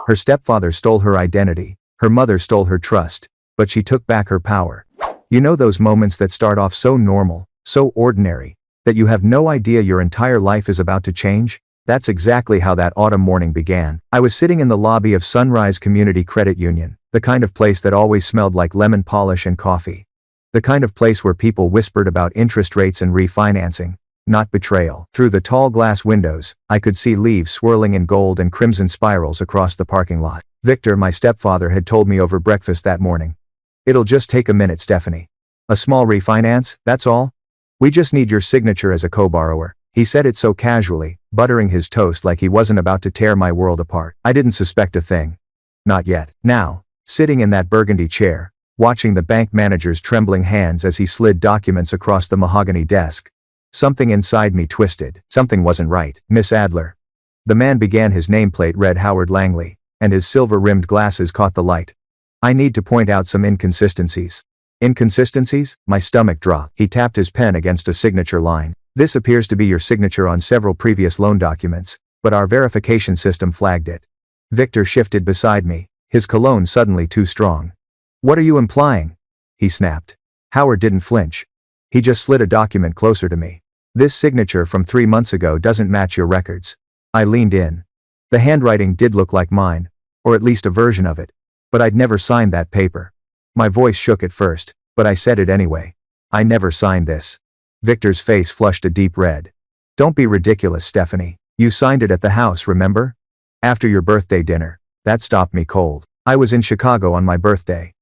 Her stepfather stole her identity, her mother stole her trust, but she took back her power. You know those moments that start off so normal, so ordinary, that you have no idea your entire life is about to change? That's exactly how that autumn morning began. I was sitting in the lobby of Sunrise Community Credit Union, the kind of place that always smelled like lemon polish and coffee. The kind of place where people whispered about interest rates and refinancing, not betrayal. Through the tall glass windows, I could see leaves swirling in gold and crimson spirals across the parking lot. Victor, my stepfather, had told me over breakfast that morning. It'll just take a minute, Stephanie. A small refinance, that's all? We just need your signature as a co-borrower. He said it so casually, buttering his toast like he wasn't about to tear my world apart. I didn't suspect a thing. Not yet. Now, sitting in that burgundy chair, watching the bank manager's trembling hands as he slid documents across the mahogany desk, something inside me twisted. Something wasn't right. Miss Adler. The man began. His nameplate read Howard Langley, and his silver-rimmed glasses caught the light. I need to point out some inconsistencies. Inconsistencies? My stomach dropped. He tapped his pen against a signature line. This appears to be your signature on several previous loan documents, but our verification system flagged it. Victor shifted beside me, his cologne suddenly too strong. What are you implying? He snapped. Howard didn't flinch. He just slid a document closer to me. This signature from 3 months ago doesn't match your records. I leaned in. The handwriting did look like mine, or at least a version of it, but I'd never signed that paper. My voice shook at first, but I said it anyway. I never signed this. Victor's face flushed a deep red. Don't be ridiculous, Stephanie. You signed it at the house, remember? After your birthday dinner. That stopped me cold. I was in Chicago on my birthday,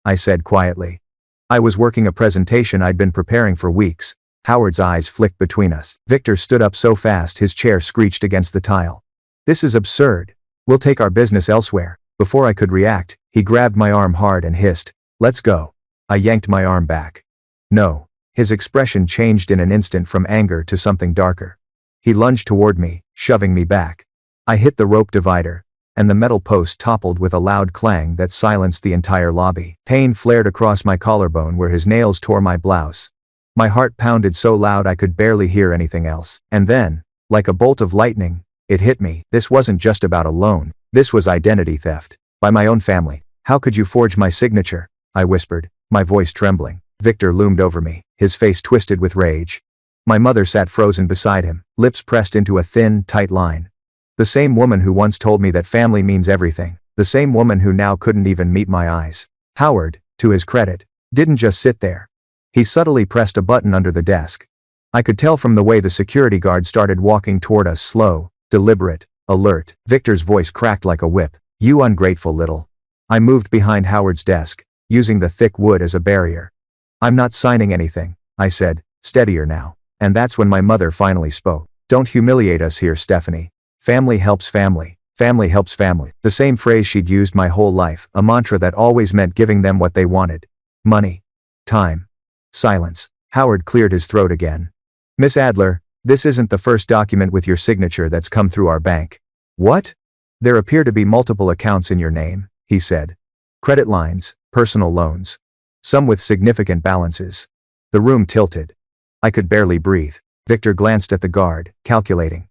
I said quietly. I was working a presentation I'd been preparing for weeks. Howard's eyes flicked between us. Victor stood up so fast his chair screeched against the tile. This is absurd. We'll take our business elsewhere. Before I could react, he grabbed my arm hard and hissed, "Let's go." I yanked my arm back. No. His expression changed in an instant from anger to something darker. He lunged toward me, shoving me back. I hit the rope divider, and the metal post toppled with a loud clang that silenced the entire lobby. Pain flared across my collarbone where his nails tore my blouse. My heart pounded so loud I could barely hear anything else. And then, like a bolt of lightning, it hit me. This wasn't just about a loan. This was identity theft. By my own family. How could you forge my signature? I whispered, my voice trembling. Victor loomed over me, his face twisted with rage. My mother sat frozen beside him, lips pressed into a thin, tight line. The same woman who once told me that family means everything. The same woman who now couldn't even meet my eyes. Howard, to his credit, didn't just sit there. He subtly pressed a button under the desk. I could tell from the way the security guard started walking toward us, slow, deliberate, alert. Victor's voice cracked like a whip. You ungrateful little. I moved behind Howard's desk, using the thick wood as a barrier. I'm not signing anything, I said, steadier now. And that's when my mother finally spoke. Don't humiliate us here, Stephanie. Family helps family. Family helps family. The same phrase she'd used my whole life, a mantra that always meant giving them what they wanted. Money. Time. Silence. Howard cleared his throat again. Miss Adler, this isn't the first document with your signature that's come through our bank. What? There appear to be multiple accounts in your name, he said. Credit lines, personal loans. Some with significant balances. The room tilted. I could barely breathe. Victor glanced at the guard, calculating.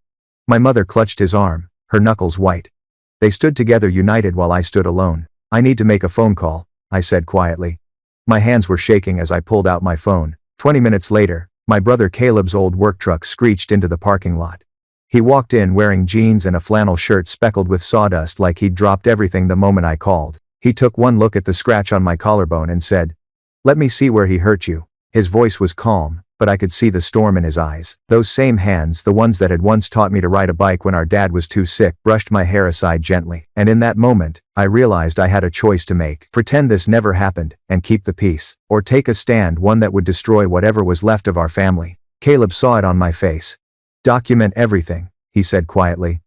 My mother clutched his arm, her knuckles white. They stood together united while I stood alone. I need to make a phone call, I said quietly. My hands were shaking as I pulled out my phone. 20 minutes later, my brother Caleb's old work truck screeched into the parking lot. He walked in wearing jeans and a flannel shirt speckled with sawdust like he'd dropped everything the moment I called. He took one look at the scratch on my collarbone and said, "Let me see where he hurt you." His voice was calm, but I could see the storm in his eyes. Those same hands, the ones that had once taught me to ride a bike when our dad was too sick, brushed my hair aside gently. And in that moment, I realized I had a choice to make. Pretend this never happened, and keep the peace. Or take a stand, one that would destroy whatever was left of our family. Caleb saw it on my face. Document everything, he said quietly.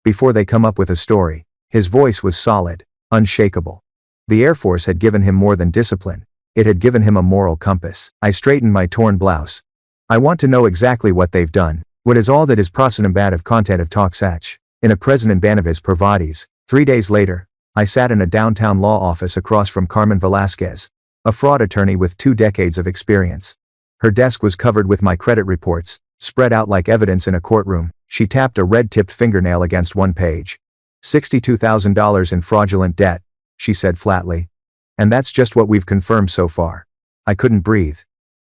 Before they come up with a story. His voice was solid, unshakable. The Air Force had given him more than discipline. It had given him a moral compass. I straightened my torn blouse. I want to know exactly what they've done. What is all that is prosinimbative content of Toxach? In a President Banavis Provadis. 3 days later, I sat in a downtown law office across from Carmen Velasquez, a fraud attorney with 2 decades of experience. Her desk was covered with my credit reports, spread out like evidence in a courtroom. She tapped a red-tipped fingernail against one page. $62,000 in fraudulent debt, she said flatly. And that's just what we've confirmed so far. I couldn't breathe.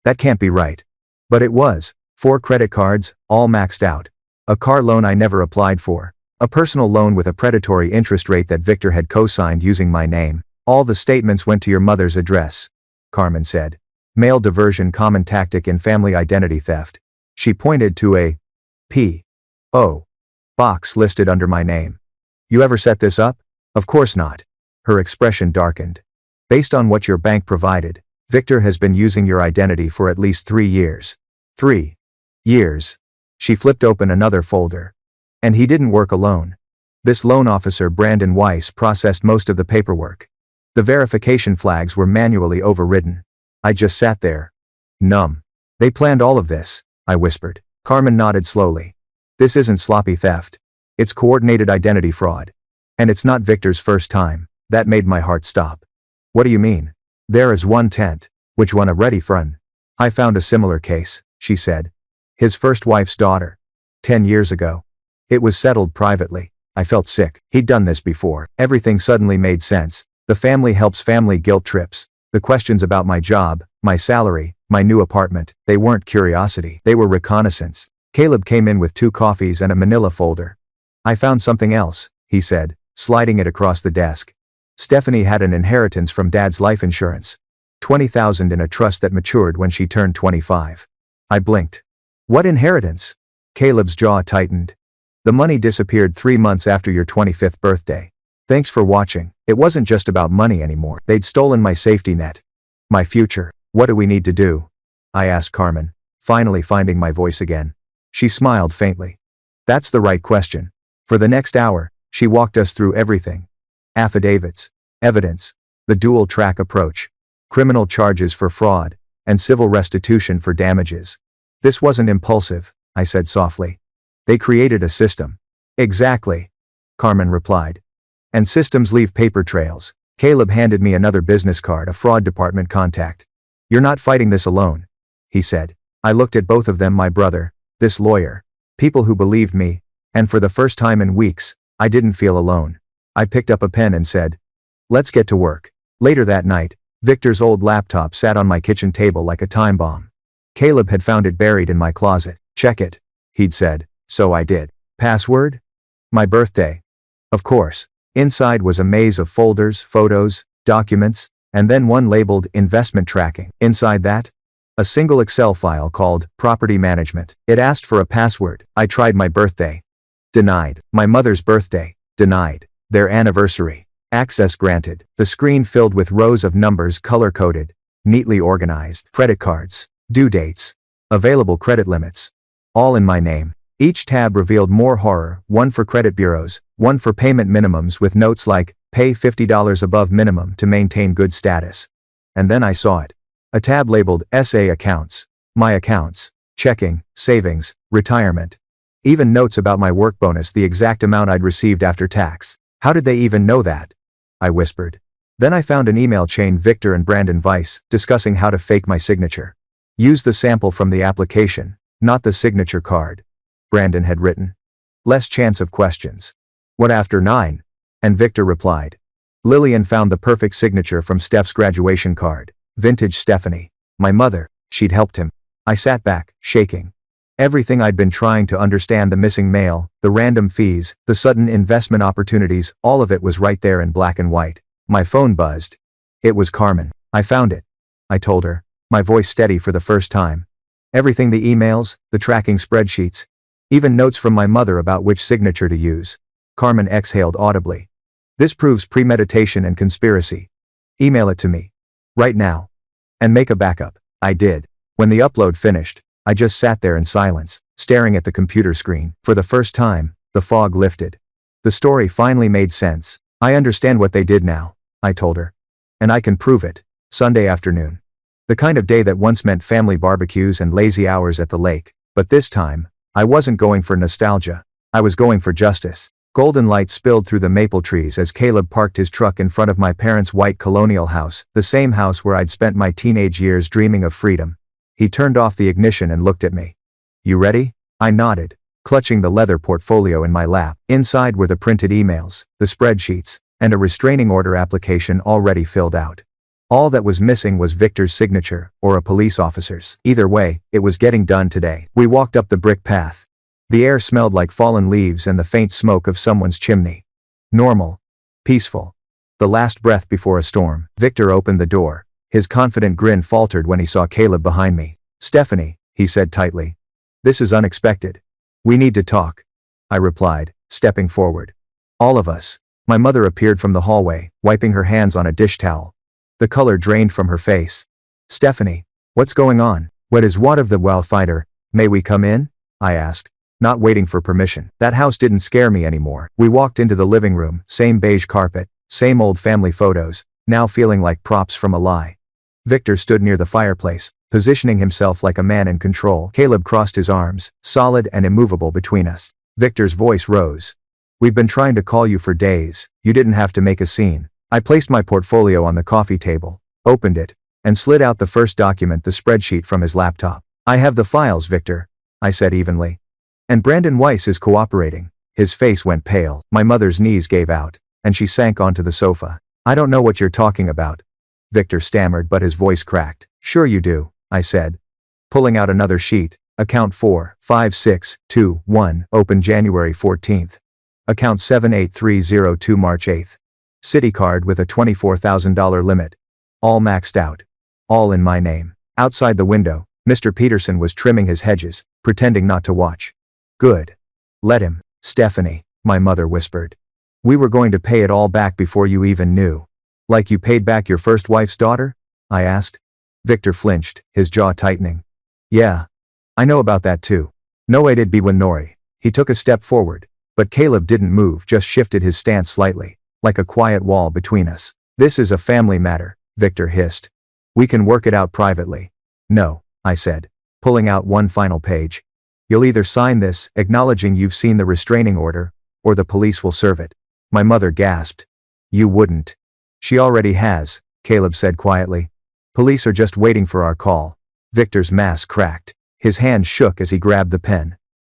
That can't be right. But it was. 4 credit cards, all maxed out. A car loan I never applied for. A personal loan with a predatory interest rate that Victor had co-signed using my name. All the statements went to your mother's address, Carmen said. Mail diversion, common tactic in family identity theft. She pointed to a P.O. box listed under my name. You ever set this up? Of course not. Her expression darkened. Based on what your bank provided, Victor has been using your identity for at least 3 years. 3 years. She flipped open another folder. And he didn't work alone. This loan officer, Brandon Weiss, processed most of the paperwork. The verification flags were manually overridden. I just sat there. Numb. They planned all of this, I whispered. Carmen nodded slowly. This isn't sloppy theft. It's coordinated identity fraud. And it's not Victor's first time. That made my heart stop. What do you mean? There is one tent. Which one? A ready front? I found a similar case, she said. His first wife's daughter. 10 years ago. It was settled privately. I felt sick. He'd done this before. Everything suddenly made sense. The family helps family guilt trips. The questions about my job, my salary, my new apartment, they weren't curiosity. They were reconnaissance. Caleb came in with 2 coffees and a manila folder. I found something else, he said, sliding it across the desk. Stephanie had an inheritance from Dad's life insurance. $20,000 in a trust that matured when she turned 25. I blinked. What inheritance? Caleb's jaw tightened. The money disappeared 3 months after your 25th birthday. Thanks for watching. It wasn't just about money anymore. They'd stolen my safety net. My future. What do we need to do? I asked Carmen, finally finding my voice again. She smiled faintly. That's the right question. For the next hour, she walked us through everything. Affidavits, evidence, the dual-track approach, criminal charges for fraud, and civil restitution for damages. This wasn't impulsive, I said softly. They created a system. Exactly, Carmen replied. And systems leave paper trails. Caleb handed me another business card, a fraud department contact. You're not fighting this alone, he said. I looked at both of them, my brother, this lawyer, people who believed me, and for the first time in weeks, I didn't feel alone. I picked up a pen and said, let's get to work. Later that night, Victor's old laptop sat on my kitchen table like a time bomb. Caleb had found it buried in my closet. Check it, he'd said, so I did. Password? My birthday. Of course. Inside was a maze of folders, photos, documents, and then one labeled investment tracking. Inside that, a single Excel file called property management. It asked for a password. I tried my birthday. Denied. My mother's birthday. Denied. Their anniversary. Access granted. The screen filled with rows of numbers color-coded, neatly organized. Credit cards. Due dates. Available credit limits. All in my name. Each tab revealed more horror, one for credit bureaus, one for payment minimums with notes like, pay $50 above minimum to maintain good status. And then I saw it. A tab labeled SA accounts, my accounts, checking, savings, retirement. Even notes about my work bonus, the exact amount I'd received after tax. How did they even know that? I whispered. Then I found an email chain, Victor and Brandon Weiss, discussing how to fake my signature. Use the sample from the application, not the signature card. Brandon had written. Less chance of questions. What after 9? And Victor replied. Lillian found the perfect signature from Steph's graduation card. Vintage Stephanie. My mother, she'd helped him. I sat back, shaking. Everything I'd been trying to understand, the missing mail, the random fees, the sudden investment opportunities, all of it was right there in black and white. My phone buzzed. It was Carmen. I found it, I told her, my voice steady for the first time. Everything, the emails, the tracking spreadsheets, even notes from my mother about which signature to use. Carmen exhaled audibly. This proves premeditation and conspiracy. Email it to me. Right now. And make a backup. I did. When the upload finished, I just sat there in silence, staring at the computer screen. For the first time, the fog lifted. The story finally made sense. I understand what they did now, I told her. And I can prove it. Sunday afternoon. The kind of day that once meant family barbecues and lazy hours at the lake, but this time, I wasn't going for nostalgia. I was going for justice. Golden light spilled through the maple trees as Caleb parked his truck in front of my parents' white colonial house, the same house where I'd spent my teenage years dreaming of freedom. He turned off the ignition and looked at me. You ready? I nodded, clutching the leather portfolio in my lap. Inside were the printed emails, the spreadsheets, and a restraining order application already filled out. All that was missing was Victor's signature, or a police officer's. Either way, it was getting done today. We walked up the brick path. The air smelled like fallen leaves and the faint smoke of someone's chimney. Normal. Peaceful. The last breath before a storm. Victor opened the door. His confident grin faltered when he saw Caleb behind me. "Stephanie," he said tightly. "This is unexpected. We need to talk," I replied, stepping forward. "All of us." My mother appeared from the hallway, wiping her hands on a dish towel. The color drained from her face. "Stephanie, what's going on? What is what of the wildfire? May we come in?" I asked, not waiting for permission. That house didn't scare me anymore. We walked into the living room, same beige carpet, same old family photos, now feeling like props from a lie. Victor stood near the fireplace, positioning himself like a man in control. Caleb crossed his arms, solid and immovable between us. Victor's voice rose. "We've been trying to call you for days. You didn't have to make a scene." I placed my portfolio on the coffee table, opened it, and slid out the first document, the spreadsheet, from his laptop. "I have the files, Victor," I said evenly. "And Brandon Weiss is cooperating." His face went pale. My mother's knees gave out, and she sank onto the sofa. "I don't know what you're talking about," Victor stammered, but his voice cracked. "Sure you do," I said, pulling out another sheet. Account 45621, open January 14th. Account 78302, March 8th. Citi card with a $24,000 limit. All maxed out. All in my name. Outside the window, Mr. Peterson was trimming his hedges, pretending not to watch. "Good. Let him." "Stephanie," my mother whispered. "We were going to pay it all back before you even knew." "Like you paid back your first wife's daughter?" I asked. Victor flinched, his jaw tightening. "Yeah. I know about that too. No way did Biwanori." He took a step forward, but Caleb didn't move, just shifted his stance slightly, like a quiet wall between us. "This is a family matter," Victor hissed. "We can work it out privately." "No," I said, pulling out one final page. "You'll either sign this, acknowledging you've seen the restraining order, or the police will serve it." My mother gasped. "You wouldn't." "She already has," Caleb said quietly. "Police are just waiting for our call." Victor's mask cracked. His hand shook as he grabbed the pen.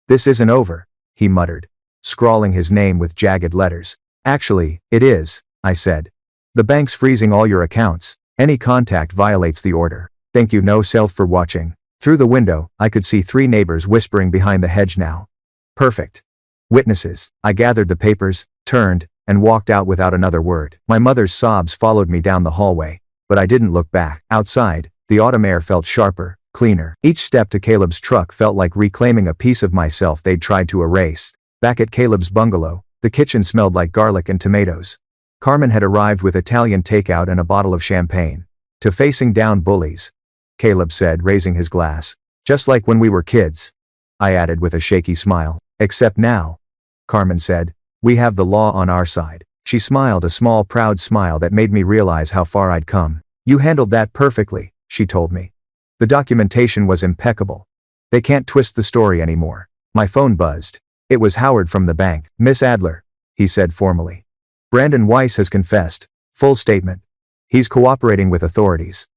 "This isn't over," he muttered, scrawling his name with jagged letters. "Actually, it is," I said. "The bank's freezing all your accounts. Any contact violates the order. Thank you no self for watching." Through the window, I could see 3 neighbors whispering behind the hedge now. Perfect. Witnesses. I gathered the papers, turned, and walked out without another word. My mother's sobs followed me down the hallway, but I didn't look back. Outside, the autumn air felt sharper, cleaner. Each step to Caleb's truck felt like reclaiming a piece of myself they'd tried to erase. Back at Caleb's bungalow, the kitchen smelled like garlic and tomatoes. Carmen had arrived with Italian takeout and a bottle of champagne. "To facing down bullies," Caleb said, raising his glass. "Just like when we were kids," I added with a shaky smile. "Except now," Carmen said, "we have the law on our side." She smiled, a small proud smile that made me realize how far I'd come. "You handled that perfectly," she told me. "The documentation was impeccable. They can't twist the story anymore." My phone buzzed. It was Howard from the bank. "Miss Adler," he said formally. "Brandon Weiss has confessed. Full statement. He's cooperating with authorities."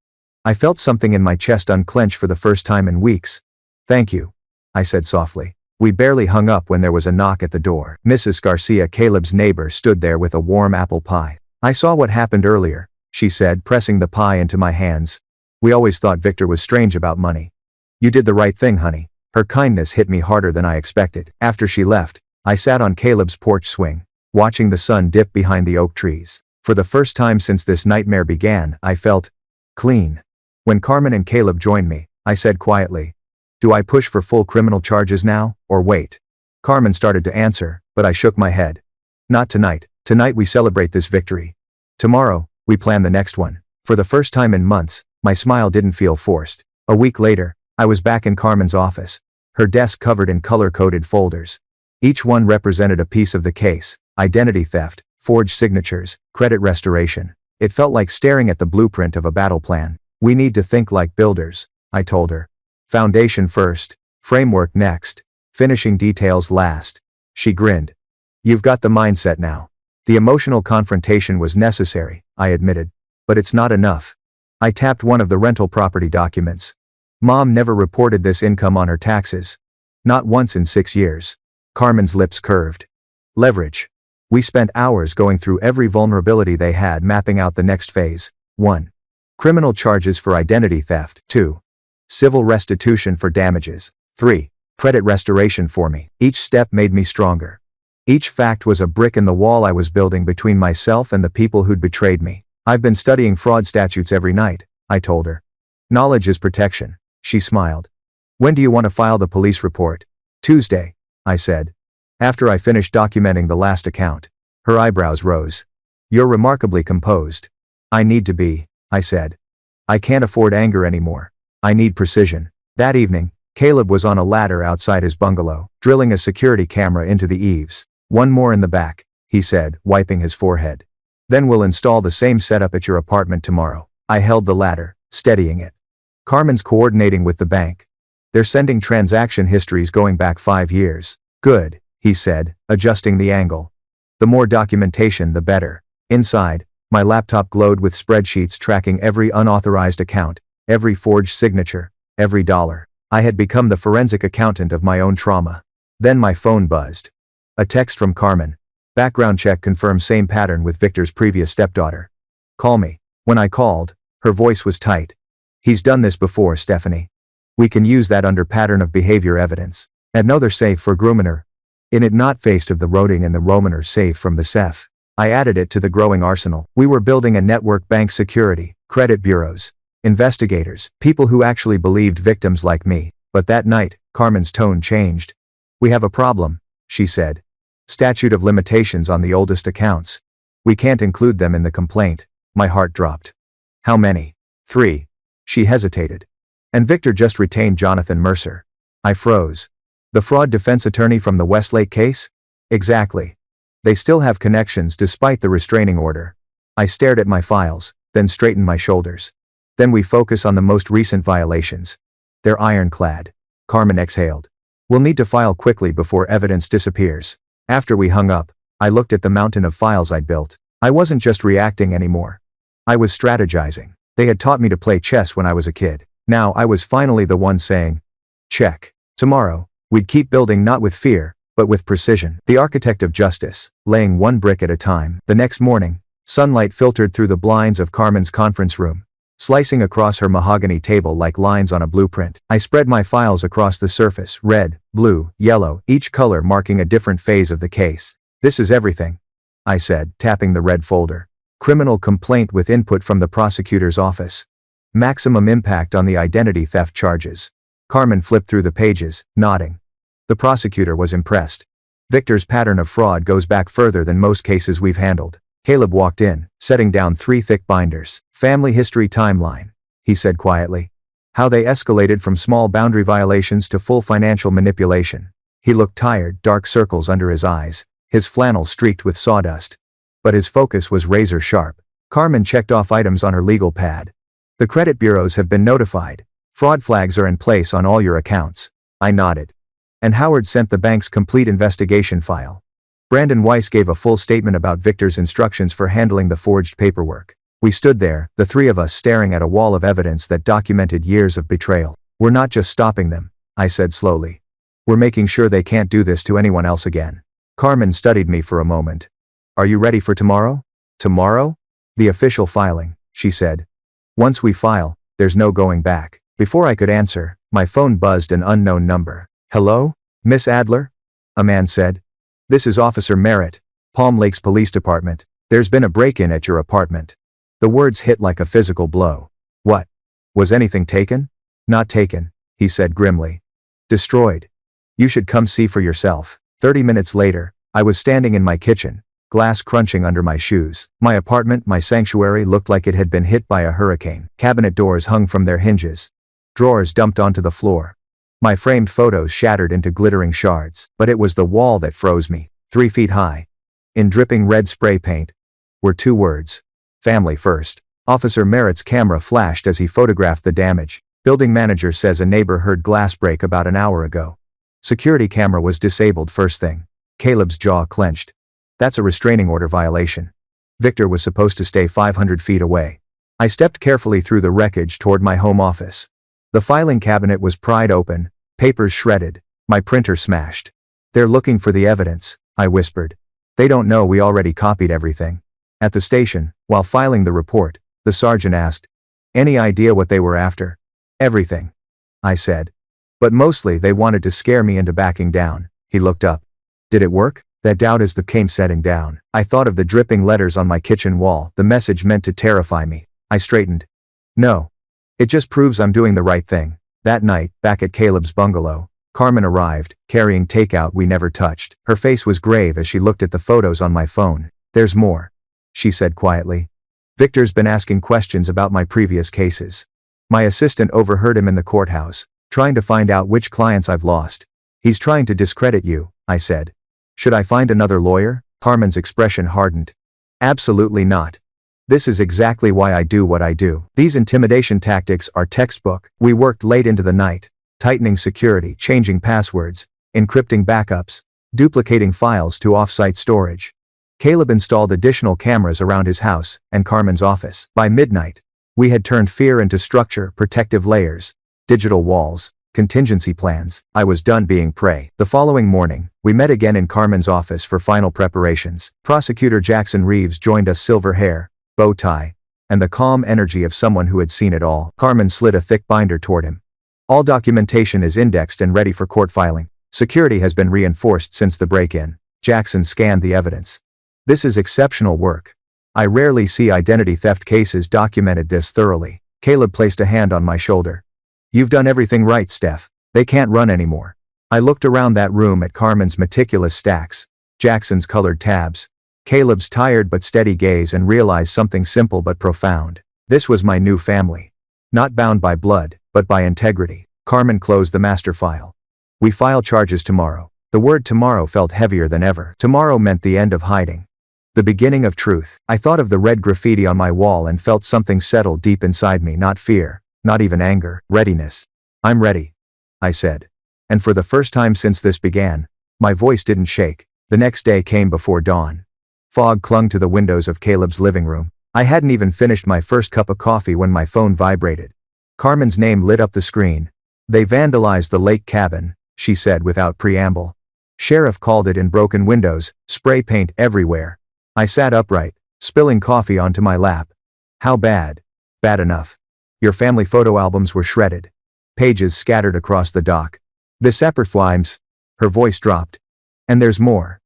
I felt something in my chest unclench for the first time in weeks. "Thank you," I said softly. We barely hung up when there was a knock at the door. Mrs. Garcia, Caleb's neighbor, stood there with a warm apple pie. "I saw what happened earlier," she said, pressing the pie into my hands. "We always thought Victor was strange about money. You did the right thing, honey." Her kindness hit me harder than I expected. After she left, I sat on Caleb's porch swing, watching the sun dip behind the oak trees. For the first time since this nightmare began, I felt clean. When Carmen and Caleb joined me, I said quietly, "Do I push for full criminal charges now, or wait?" Carmen started to answer, but I shook my head. "Not tonight. Tonight we celebrate this victory. Tomorrow, we plan the next one." For the first time in months, my smile didn't feel forced. A week later, I was back in Carmen's office, her desk covered in color-coded folders. Each one represented a piece of the case: identity theft, forged signatures, credit restoration. It felt like staring at the blueprint of a battle plan. "We need to think like builders," I told her. "Foundation first, framework next, finishing details last." She grinned. "You've got the mindset now." The emotional confrontation was necessary, I admitted. But it's not enough. I tapped one of the rental property documents. Mom never reported this income on her taxes. Not once in 6 years. Carmen's lips curved. Leverage. We spent hours going through every vulnerability they had, mapping out the next phase. 1. Criminal charges for identity theft. 2. Civil restitution for damages. 3. Credit restoration for me. Each step made me stronger. Each fact was a brick in the wall I was building between myself and the people who'd betrayed me. I've been studying fraud statutes every night, I told her. Knowledge is protection. She smiled. When do you want to file the police report? Tuesday, I said. After I finished documenting the last account. Her eyebrows rose. You're remarkably composed. I need to be, I said. I can't afford anger anymore. I need precision. That evening, Caleb was on a ladder outside his bungalow, drilling a security camera into the eaves. One more in the back, he said, wiping his forehead. Then we'll install the same setup at your apartment tomorrow. I held the ladder, steadying it. Carmen's coordinating with the bank. They're sending transaction histories going back 5 years. Good, he said, adjusting the angle. The more documentation, the better. Inside, my laptop glowed with spreadsheets tracking every unauthorized account, every forged signature, every dollar. I had become the forensic accountant of my own trauma. Then my phone buzzed. A text from Carmen. Background check confirms same pattern with Victor's previous stepdaughter. Call me. When I called, her voice was tight. He's done this before, Stephanie. We can use that under pattern of behavior evidence. Another safe for Gruminer. In it not faced of the Roding and the Romaner safe from the SEF. I added it to the growing arsenal. We were building a network, bank security, credit bureaus, investigators, people who actually believed victims like me. But that night, Carmen's tone changed. We have a problem, she said. Statute of limitations on the oldest accounts. We can't include them in the complaint. My heart dropped. How many? 3. She hesitated. And Victor just retained Jonathan Mercer. I froze. The fraud defense attorney from the Westlake case? Exactly. They still have connections despite the restraining order. I stared at my files, then straightened my shoulders. Then we focus on the most recent violations. They're ironclad. Carmen exhaled. We'll need to file quickly before evidence disappears. After we hung up, I looked at the mountain of files I'd built. I wasn't just reacting anymore. I was strategizing. They had taught me to play chess when I was a kid. Now I was finally the one saying, check. Tomorrow, we'd keep building not with fear, but with precision. The architect of justice, laying one brick at a time. The next morning, sunlight filtered through the blinds of Carmen's conference room, slicing across her mahogany table like lines on a blueprint. I spread my files across the surface, red, blue, yellow, each color marking a different phase of the case. This is everything, I said, tapping the red folder. Criminal complaint with input from the prosecutor's office. Maximum impact on the identity theft charges. Carmen flipped through the pages, nodding. The prosecutor was impressed. Victor's pattern of fraud goes back further than most cases we've handled. Caleb walked in, setting down 3 thick binders. Family history timeline, he said quietly. How they escalated from small boundary violations to full financial manipulation. He looked tired, dark circles under his eyes, his flannel streaked with sawdust. But his focus was razor sharp. Carmen checked off items on her legal pad. The credit bureaus have been notified. Fraud flags are in place on all your accounts. I nodded. And Howard sent the bank's complete investigation file. Brandon Weiss gave a full statement about Victor's instructions for handling the forged paperwork. We stood there, the 3 of us staring at a wall of evidence that documented years of betrayal. We're not just stopping them, I said slowly. We're making sure they can't do this to anyone else again. Carmen studied me for a moment. Are you ready for tomorrow? Tomorrow? The official filing, she said. Once we file, there's no going back. Before I could answer, my phone buzzed an unknown number. Hello? Miss Adler? A man said. This is Officer Merritt, Palm Lakes Police Department. There's been a break-in at your apartment. The words hit like a physical blow. What? Was anything taken? Not taken, he said grimly. Destroyed. You should come see for yourself. 30 minutes later, I was standing in my kitchen, glass crunching under my shoes. My apartment, my sanctuary, looked like it had been hit by a hurricane. Cabinet doors hung from their hinges. Drawers dumped onto the floor. My framed photos shattered into glittering shards. But it was the wall that froze me. 3 feet high. In dripping red spray paint were 2 words. Family first. Officer Merritt's camera flashed as he photographed the damage. Building manager says a neighbor heard glass break about an hour ago. Security camera was disabled first thing. Caleb's jaw clenched. That's a restraining order violation. Victor was supposed to stay 500 feet away. I stepped carefully through the wreckage toward my home office. The filing cabinet was pried open, papers shredded, my printer smashed. They're looking for the evidence, I whispered. They don't know we already copied everything. At the station, while filing the report, the sergeant asked, "Any idea what they were after?" "Everything," I said. "But mostly they wanted to scare me into backing down." He looked up. "Did it work?" That doubt as the came setting down. I thought of the dripping letters on my kitchen wall, the message meant to terrify me. I straightened. "No. It just proves I'm doing the right thing." That night, back at Caleb's bungalow, Carmen arrived, carrying takeout we never touched. Her face was grave as she looked at the photos on my phone. "There's more," she said quietly. "Victor's been asking questions about my previous cases. My assistant overheard him in the courthouse, trying to find out which clients I've lost. He's trying to discredit you," I said. "Should I find another lawyer?" Carmen's expression hardened. "Absolutely not. This is exactly why I do what I do. These intimidation tactics are textbook." We worked late into the night, tightening security, changing passwords, encrypting backups, duplicating files to off-site storage. Caleb installed additional cameras around his house and Carmen's office. By midnight, we had turned fear into structure, protective layers, digital walls, contingency plans. I was done being prey. The following morning, we met again in Carmen's office for final preparations. Prosecutor Jackson Reeves joined us, silver hair, bow tie, and the calm energy of someone who had seen it all. Carmen slid a thick binder toward him. "All documentation is indexed and ready for court filing. Security has been reinforced since the break-in." Jackson scanned the evidence. "This is exceptional work. I rarely see identity theft cases documented this thoroughly." Caleb placed a hand on my shoulder. "You've done everything right, Steph. They can't run anymore." I looked around that room at Carmen's meticulous stacks, Jackson's colored tabs, Caleb's tired but steady gaze, and realized something simple but profound. This was my new family. Not bound by blood, but by integrity. Carmen closed the master file. "We file charges tomorrow." The word tomorrow felt heavier than ever. Tomorrow meant the end of hiding. The beginning of truth. I thought of the red graffiti on my wall and felt something settle deep inside me. Not fear, not even anger, readiness. "I'm ready," I said. And for the first time since this began, my voice didn't shake. The next day came before dawn. Fog clung to the windows of Caleb's living room. I hadn't even finished my first cup of coffee when my phone vibrated. Carmen's name lit up the screen. "They vandalized the lake cabin," she said without preamble. "Sheriff called it in broken windows, spray paint everywhere." I sat upright, spilling coffee onto my lap. "How bad?" "Bad enough. Your family photo albums were shredded. Pages scattered across the dock. The separate flames." Her voice dropped. "And there's more.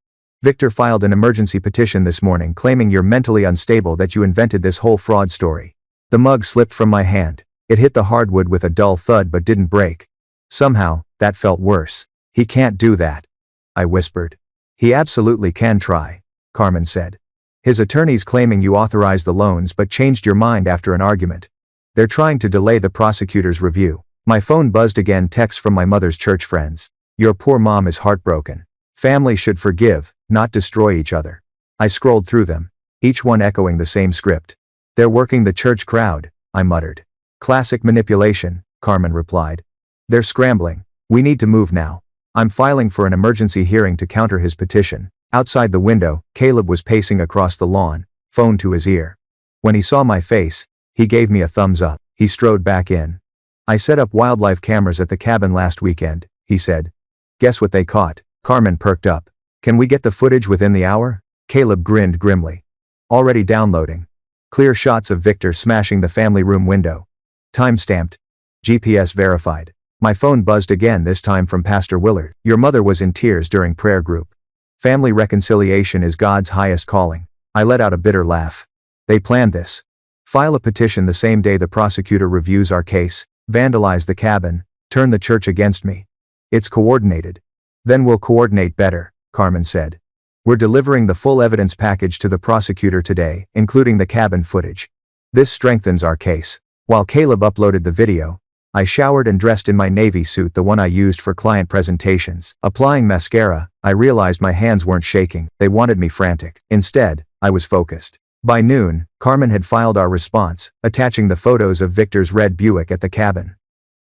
Victor filed an emergency petition this morning claiming you're mentally unstable, that you invented this whole fraud story." The mug slipped from my hand. It hit the hardwood with a dull thud but didn't break. Somehow, that felt worse. "He can't do that," I whispered. "He absolutely can try," Carmen said. "His attorney's claiming you authorized the loans but changed your mind after an argument. They're trying to delay the prosecutor's review." My phone buzzed again, text from my mother's church friends. "Your poor mom is heartbroken. Family should forgive, not destroy each other." I scrolled through them, each one echoing the same script. "They're working the church crowd," I muttered. "Classic manipulation," Carmen replied. "They're scrambling. We need to move now. I'm filing for an emergency hearing to counter his petition." Outside the window, Caleb was pacing across the lawn, phone to his ear. When he saw my face, he gave me a thumbs up. He strode back in. "I set up wildlife cameras at the cabin last weekend," he said. "Guess what they caught?" Carmen perked up. "Can we get the footage within the hour?" Caleb grinned grimly. "Already downloading. Clear shots of Victor smashing the family room window. Time-stamped. GPS verified." My phone buzzed again, this time from Pastor Willard. "Your mother was in tears during prayer group. Family reconciliation is God's highest calling." I let out a bitter laugh. "They planned this. File a petition the same day the prosecutor reviews our case, vandalize the cabin, turn the church against me. It's coordinated." "Then we'll coordinate better," Carmen said. "We're delivering the full evidence package to the prosecutor today, including the cabin footage. This strengthens our case." While Caleb uploaded the video, I showered and dressed in my navy suit, the one I used for client presentations. Applying mascara, I realized my hands weren't shaking. They wanted me frantic. Instead, I was focused. By noon, Carmen had filed our response, attaching the photos of Victor's red Buick at the cabin.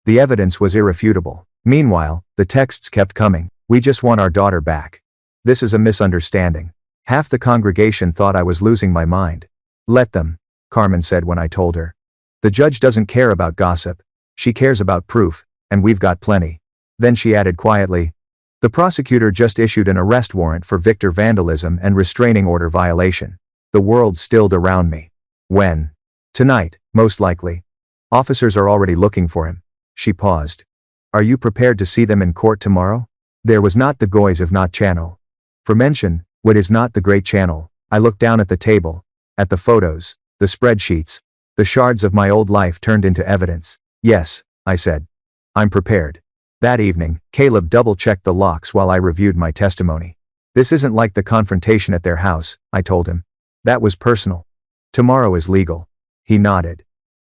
The evidence was irrefutable. Meanwhile, the texts kept coming. "We just want our daughter back. This is a misunderstanding." Half the congregation thought I was losing my mind. "Let them," Carmen said when I told her. "The judge doesn't care about gossip. She cares about proof, and we've got plenty." Then she added quietly, The prosecutor just issued an arrest warrant for Victor vandalism and restraining order violation. The world stilled around me. When? Tonight, most likely. Officers are already looking for him. She paused. Are you prepared to see them in court tomorrow? There was not the goys of not channel. For mention, what is not the great channel? I looked down at the table, at the photos, the spreadsheets, the shards of my old life turned into evidence. Yes, I said. I'm prepared. That evening, Caleb double-checked the locks while I reviewed my testimony. This isn't like the confrontation at their house, I told him. That was personal. Tomorrow is legal. He nodded.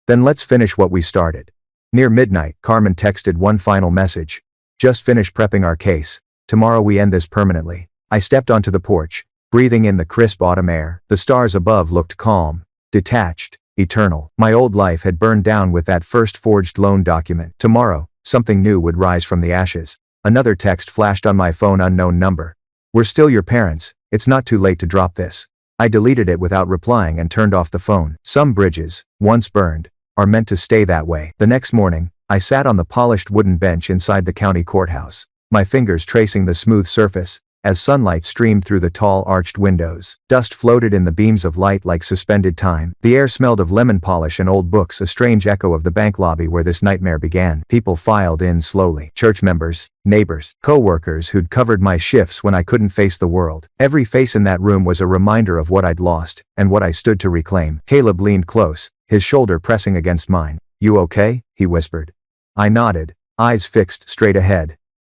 Then let's finish what we started. Near midnight, Carmen texted one final message. Just finished prepping our case. Tomorrow we end this permanently. I stepped onto the porch, breathing in the crisp autumn air. The stars above looked calm, detached, eternal. My old life had burned down with that first forged loan document. Tomorrow, something new would rise from the ashes. Another text flashed on my phone, unknown number. We're still your parents. It's not too late to drop this. I deleted it without replying and turned off the phone. Some bridges, once burned, are meant to stay that way. The next morning, I sat on the polished wooden bench inside the county courthouse, my fingers tracing the smooth surface, as sunlight streamed through the tall arched windows. Dust floated in the beams of light like suspended time. The air smelled of lemon polish and old books, a strange echo of the bank lobby where this nightmare began. People filed in slowly. Church members, neighbors, co-workers who'd covered my shifts when I couldn't face the world. Every face in that room was a reminder of what I'd lost, and what I stood to reclaim. Caleb leaned close, his shoulder pressing against mine. You okay? He whispered. I nodded, eyes fixed straight ahead.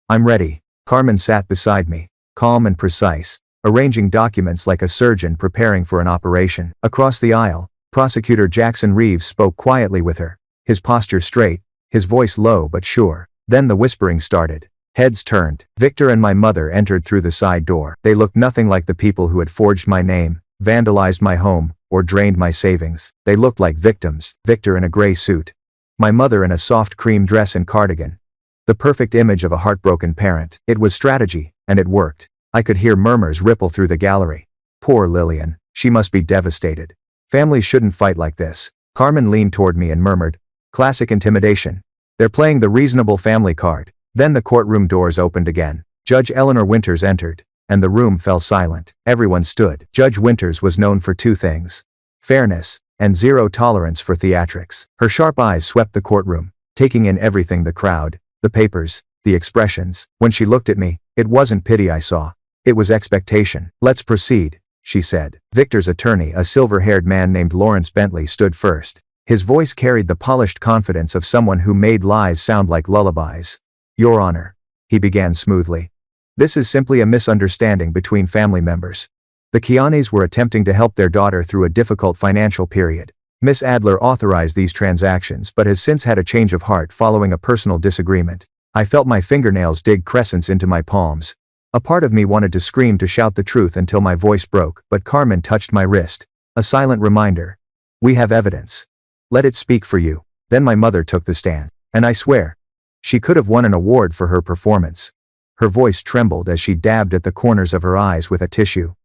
I'm ready. Carmen sat beside me, calm and precise, arranging documents like a surgeon preparing for an operation. Across the aisle, Prosecutor Jackson Reeves spoke quietly with her, his posture straight, his voice low but sure. Then the whispering started. Heads turned. Victor and my mother entered through the side door. They looked nothing like the people who had forged my name, vandalized my home, or drained my savings. They looked like victims. Victor in a gray suit. My mother in a soft cream dress and cardigan. The perfect image of a heartbroken parent. It was strategy, and it worked. I could hear murmurs ripple through the gallery. Poor Lillian. She must be devastated. Families shouldn't fight like this. Carmen leaned toward me and murmured, classic intimidation. They're playing the reasonable family card. Then the courtroom doors opened again. Judge Eleanor Winters entered, and the room fell silent. Everyone stood. Judge Winters was known for two things: fairness, and zero tolerance for theatrics. Her sharp eyes swept the courtroom, taking in everything: the crowd, the papers, the expressions. When she looked at me, it wasn't pity I saw. It was expectation. Let's proceed, she said. Victor's attorney, a silver-haired man named Lawrence Bentley, stood first. His voice carried the polished confidence of someone who made lies sound like lullabies. Your Honor, he began smoothly. This is simply a misunderstanding between family members. The Kianis were attempting to help their daughter through a difficult financial period. Miss Adler authorized these transactions but has since had a change of heart following a personal disagreement. I felt my fingernails dig crescents into my palms. A part of me wanted to scream, to shout the truth until my voice broke, but Carmen touched my wrist. A silent reminder. We have evidence. Let it speak for you. Then my mother took the stand. And I swear, she could have won an award for her performance. Her voice trembled as she dabbed at the corners of her eyes with a tissue.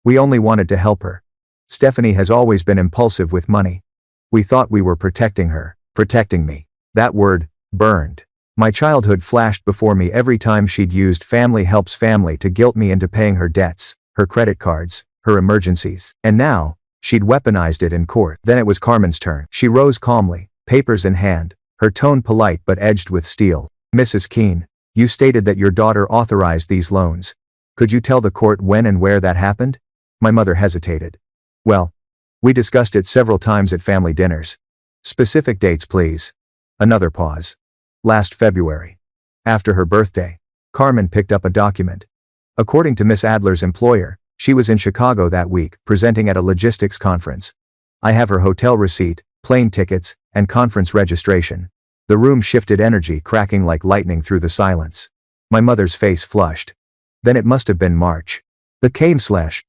We only wanted to help her. Stephanie has always been impulsive with money. We thought we were protecting her, protecting me. That word burned. My childhood flashed before me every time she'd used family helps family to guilt me into paying her debts, her credit cards, her emergencies. And now, she'd weaponized it in court. Then it was Carmen's turn. She rose calmly, papers in hand, her tone polite but edged with steel. Mrs. Keene, you stated that your daughter authorized these loans. Could you tell the court when and where that happened? My mother hesitated. Well, we discussed it several times at family dinners. Specific dates, please. Another pause. Last February. After her birthday. Carmen picked up a document. According to Miss Adler's employer, she was in Chicago that week, presenting at a logistics conference. I have her hotel receipt, plane tickets, and conference registration. The room shifted, energy cracking like lightning through the silence. My mother's face flushed. Then it must have been March. The Kane/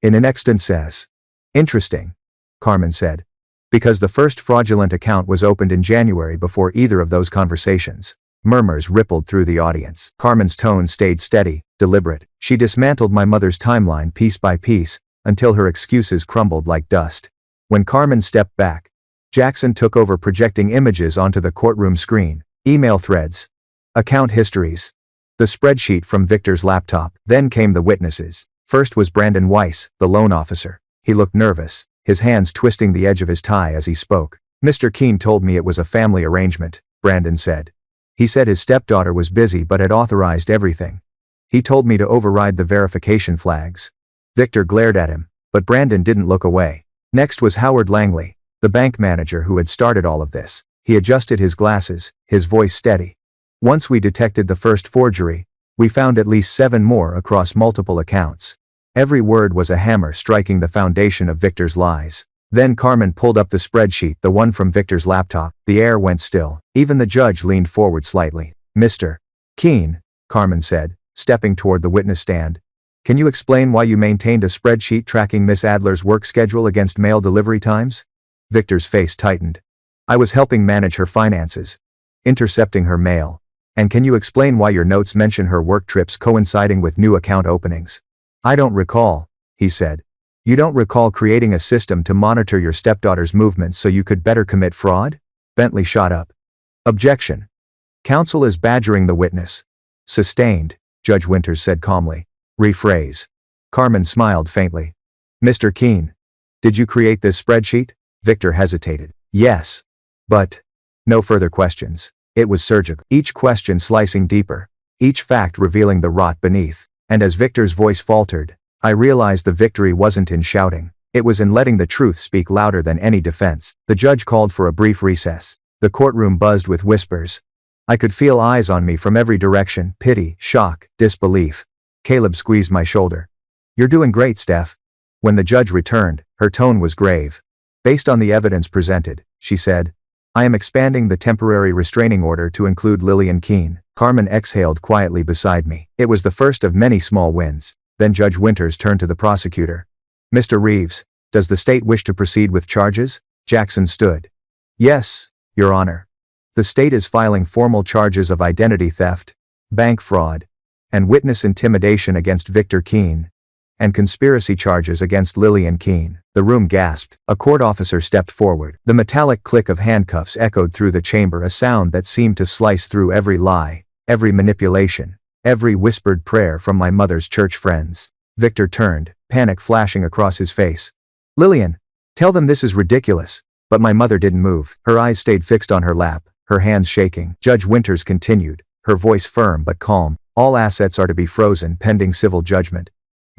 in an extant says. Interesting, Carmen said. Because the first fraudulent account was opened in January before either of those conversations. Murmurs rippled through the audience. Carmen's tone stayed steady, deliberate. She dismantled my mother's timeline piece by piece, until her excuses crumbled like dust. When Carmen stepped back, Jackson took over, projecting images onto the courtroom screen. Email threads. Account histories. The spreadsheet from Victor's laptop. Then came the witnesses. First was Brandon Weiss, the loan officer. He looked nervous, his hands twisting the edge of his tie as he spoke. Mr. Keene told me it was a family arrangement, Brandon said. He said his stepdaughter was busy but had authorized everything. He told me to override the verification flags. Victor glared at him, but Brandon didn't look away. Next was Howard Langley, the bank manager who had started all of this. He adjusted his glasses, his voice steady. Once we detected the first forgery, we found at least 7 more across multiple accounts. Every word was a hammer striking the foundation of Victor's lies. Then Carmen pulled up the spreadsheet, the one from Victor's laptop. The air went still. Even the judge leaned forward slightly. Mr. Keene, Carmen said, stepping toward the witness stand. Can you explain why you maintained a spreadsheet tracking Miss Adler's work schedule against mail delivery times? Victor's face tightened. I was helping manage her finances, intercepting her mail. And can you explain why your notes mention her work trips coinciding with new account openings? I don't recall, he said. You don't recall creating a system to monitor your stepdaughter's movements so you could better commit fraud? Bentley shot up. Objection. Counsel is badgering the witness. Sustained, Judge Winters said calmly. Rephrase. Carmen smiled faintly. Mr. Keene, did you create this spreadsheet? Victor hesitated. Yes. But. No further questions. It was surgical. Each question slicing deeper. Each fact revealing the rot beneath. And as Victor's voice faltered, I realized the victory wasn't in shouting. It was in letting the truth speak louder than any defense. The judge called for a brief recess. The courtroom buzzed with whispers. I could feel eyes on me from every direction, pity, shock, disbelief. Caleb squeezed my shoulder. You're doing great, Steph. When the judge returned, her tone was grave. Based on the evidence presented, she said, I am expanding the temporary restraining order to include Lillian Keene. Carmen exhaled quietly beside me. It was the first of many small wins. Then Judge Winters turned to the prosecutor. Mr. Reeves, does the state wish to proceed with charges? Jackson stood. Yes, Your Honor. The state is filing formal charges of identity theft, bank fraud, and witness intimidation against Victor Keene, and conspiracy charges against Lillian Keene. The room gasped. A court officer stepped forward. The metallic click of handcuffs echoed through the chamber, a sound that seemed to slice through every lie, every manipulation, every whispered prayer from my mother's church friends. Victor turned, panic flashing across his face. Lillian, tell them this is ridiculous. But my mother didn't move. Her eyes stayed fixed on her lap, her hands shaking. Judge Winters continued, her voice firm but calm. All assets are to be frozen pending civil judgment.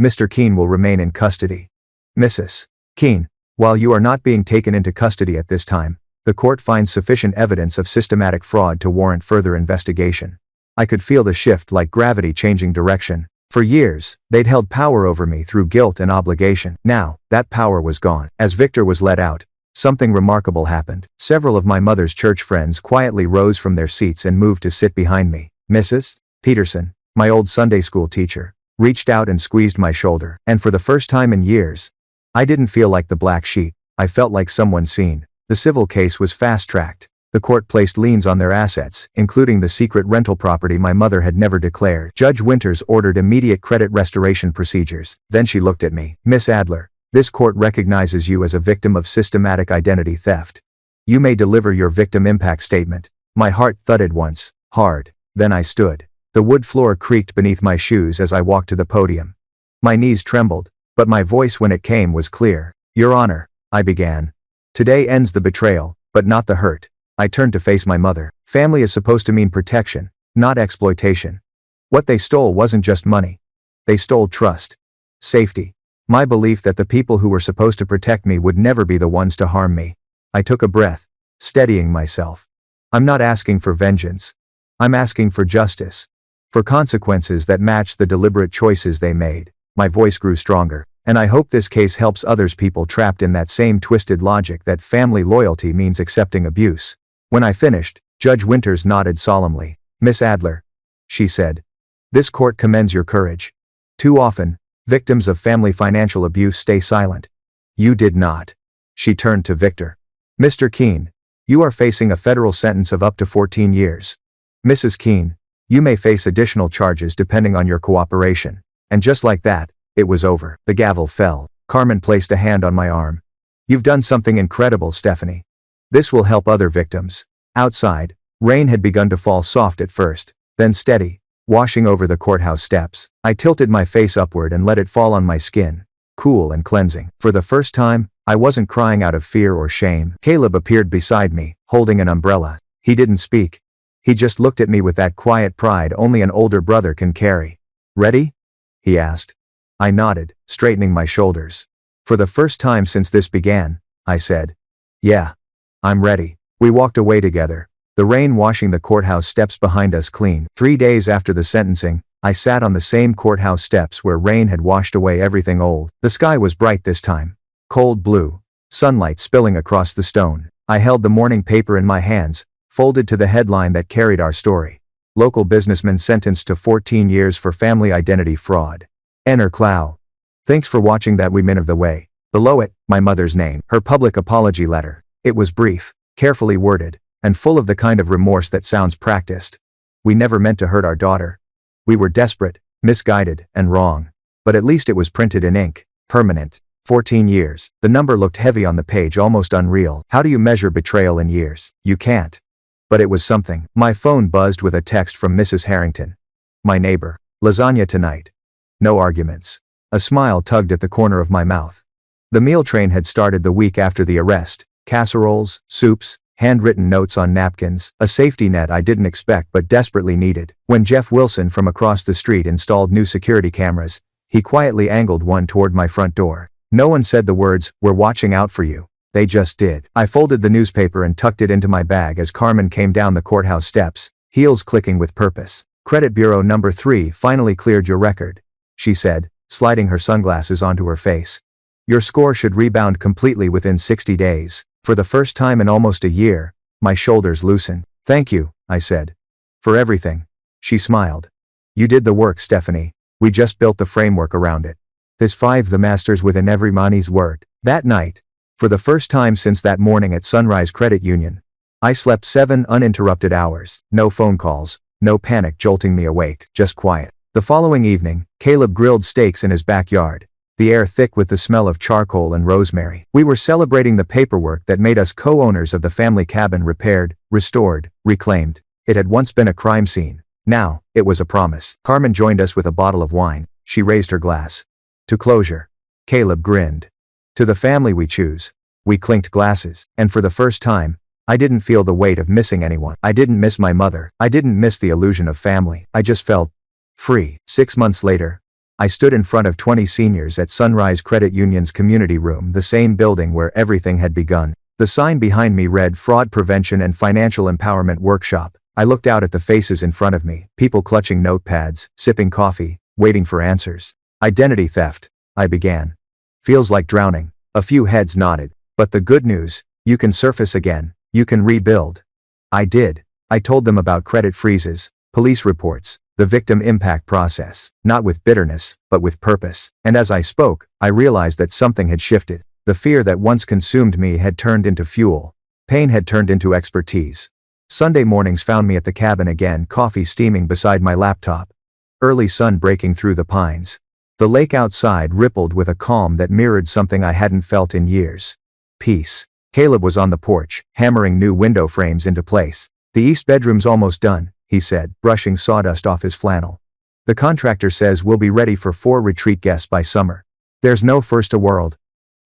Mr. Keene will remain in custody. Mrs. Keene, while you are not being taken into custody at this time, the court finds sufficient evidence of systematic fraud to warrant further investigation. I could feel the shift like gravity changing direction. For years, they'd held power over me through guilt and obligation. Now, that power was gone. As Victor was let out, something remarkable happened. Several of my mother's church friends quietly rose from their seats and moved to sit behind me. Mrs. Peterson, my old Sunday school teacher, reached out and squeezed my shoulder. And for the first time in years, I didn't feel like the black sheep. I felt like someone seen. The civil case was fast-tracked. The court placed liens on their assets, including the secret rental property my mother had never declared. Judge Winters ordered immediate credit restoration procedures. Then she looked at me. Miss Adler, this court recognizes you as a victim of systematic identity theft. You may deliver your victim impact statement. My heart thudded once, hard. Then I stood. The wood floor creaked beneath my shoes as I walked to the podium. My knees trembled, but my voice when it came was clear. Your Honor, I began. Today ends the betrayal, but not the hurt. I turned to face my mother. Family is supposed to mean protection, not exploitation. What they stole wasn't just money. They stole trust, safety, my belief that the people who were supposed to protect me would never be the ones to harm me. I took a breath, steadying myself. I'm not asking for vengeance. I'm asking for justice. For consequences that match the deliberate choices they made. My voice grew stronger, and I hope this case helps others, people trapped in that same twisted logic that family loyalty means accepting abuse. When I finished, Judge Winters nodded solemnly. Miss Adler, she said, this court commends your courage. Too often, victims of family financial abuse stay silent. You did not. She turned to Victor. Mr. Keene, you are facing a federal sentence of up to 14 years. Mrs. Keene, you may face additional charges depending on your cooperation. And just like that, it was over. The gavel fell. Carmen placed a hand on my arm. You've done something incredible, Stephanie. This will help other victims. Outside, rain had begun to fall, soft at first, then steady, washing over the courthouse steps. I tilted my face upward and let it fall on my skin, cool and cleansing. For the first time, I wasn't crying out of fear or shame. Caleb appeared beside me, holding an umbrella. He didn't speak. He just looked at me with that quiet pride only an older brother can carry. "Ready?" he asked. I nodded, straightening my shoulders. "For the first time since this began," I said. "Yeah. I'm ready." We walked away together, the rain washing the courthouse steps behind us clean. 3 days after the sentencing, I sat on the same courthouse steps where rain had washed away everything old. The sky was bright this time. Cold blue, sunlight spilling across the stone. I held the morning paper in my hands, folded to the headline that carried our story. Local businessman sentenced to 14 years for family identity fraud. Enter Clow. Thanks for watching that we min of the way. Below it, my mother's name, her public apology letter. It was brief, carefully worded, and full of the kind of remorse that sounds practiced. We never meant to hurt our daughter. We were desperate, misguided, and wrong. But at least it was printed in ink, permanent. 14 years. The number looked heavy on the page, almost unreal. How do you measure betrayal in years? You can't. But it was something. My phone buzzed with a text from Mrs. Harrington. My neighbor. Lasagna tonight. No arguments. A smile tugged at the corner of my mouth. The meal train had started the week after the arrest. Casseroles, soups, handwritten notes on napkins, a safety net I didn't expect but desperately needed. When Jeff Wilson from across the street installed new security cameras, he quietly angled one toward my front door. No one said the words, "We're watching out for you." They just did. I folded the newspaper and tucked it into my bag as Carmen came down the courthouse steps, heels clicking with purpose. "Credit Bureau number 3 finally cleared your record," she said, sliding her sunglasses onto her face. "Your score should rebound completely within 60 days. For the first time in almost a year, my shoulders loosened. "Thank you," I said. "For everything." She smiled. "You did the work, Stephanie. We just built the framework around it. This 5 the masters within every money's word." That night, for the first time since that morning at Sunrise Credit Union, I slept 7 uninterrupted hours. No phone calls, no panic jolting me awake, just quiet. The following evening, Caleb grilled steaks in his backyard, the air thick with the smell of charcoal and rosemary. We were celebrating the paperwork that made us co-owners of the family cabin repaired, restored, reclaimed. It had once been a crime scene. Now, it was a promise. Carmen joined us with a bottle of wine. She raised her glass. "To closure." Caleb grinned. "To the family we choose." We clinked glasses, and for the first time, I didn't feel the weight of missing anyone. I didn't miss my mother. I didn't miss the illusion of family. I just felt free. 6 months later, I stood in front of 20 seniors at Sunrise Credit Union's community room, the same building where everything had begun. The sign behind me read Fraud Prevention and Financial Empowerment Workshop. I looked out at the faces in front of me, people clutching notepads, sipping coffee, waiting for answers. "Identity theft," I began. "Feels like drowning." A few heads nodded. "But the good news, you can surface again, you can rebuild." I did. I told them about credit freezes, police reports, the victim impact process, not with bitterness, but with purpose. And as I spoke, I realized that something had shifted. The fear that once consumed me had turned into fuel. Pain had turned into expertise. Sunday mornings found me at the cabin again, coffee steaming beside my laptop. Early sun breaking through the pines. The lake outside rippled with a calm that mirrored something I hadn't felt in years. Peace. Caleb was on the porch, hammering new window frames into place. "The east bedroom's almost done," he said, brushing sawdust off his flannel. "The contractor says we'll be ready for 4 retreat guests by summer. There's no first a world.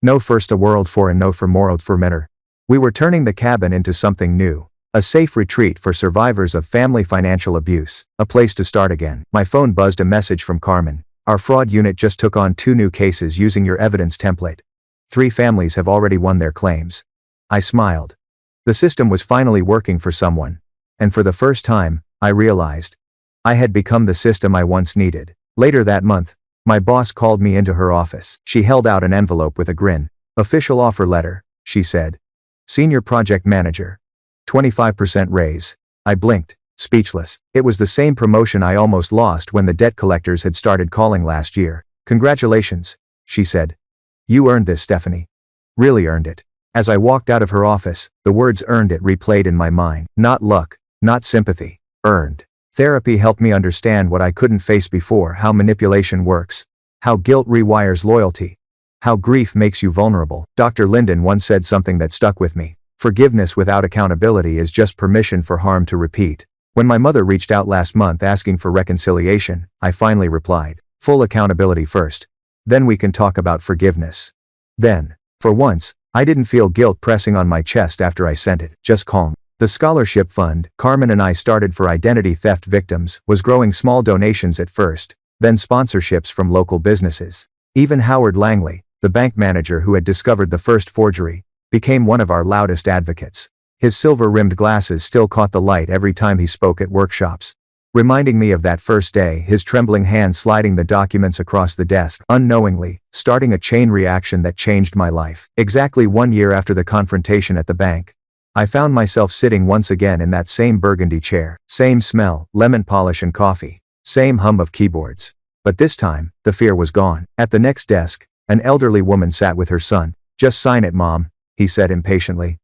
No first a world for and no for morrowed for minner." We were turning the cabin into something new. A safe retreat for survivors of family financial abuse. A place to start again. My phone buzzed a message from Carmen. "Our fraud unit just took on 2 new cases using your evidence template. 3 families have already won their claims." I smiled. The system was finally working for someone. And for the first time, I realized I had become the system I once needed. Later that month, my boss called me into her office. She held out an envelope with a grin. "Official offer letter," she said. "Senior project manager. 25% raise." I blinked, speechless. It was the same promotion I almost lost when the debt collectors had started calling last year. "Congratulations," she said. "You earned this, Stephanie. Really earned it." As I walked out of her office, the words "earned it" replayed in my mind. Not luck, not sympathy. Earned. Therapy helped me understand what I couldn't face before: how manipulation works, how guilt rewires loyalty, how grief makes you vulnerable. Dr. Linden once said something that stuck with me. Forgiveness without accountability is just permission for harm to repeat. When my mother reached out last month asking for reconciliation, I finally replied, full accountability first. Then we can talk about forgiveness. Then, for once, I didn't feel guilt pressing on my chest after I sent it, just calm. The scholarship fund Carmen and I started for identity theft victims was growing small donations at first, then sponsorships from local businesses. Even Howard Langley, the bank manager who had discovered the first forgery, became one of our loudest advocates. His silver-rimmed glasses still caught the light every time he spoke at workshops, reminding me of that first day, his trembling hand sliding the documents across the desk, unknowingly, starting a chain reaction that changed my life. Exactly 1 year after the confrontation at the bank, I found myself sitting once again in that same burgundy chair, same smell, lemon polish and coffee, same hum of keyboards. But this time, the fear was gone. At the next desk, an elderly woman sat with her son. Just sign it, Mom, he said impatiently.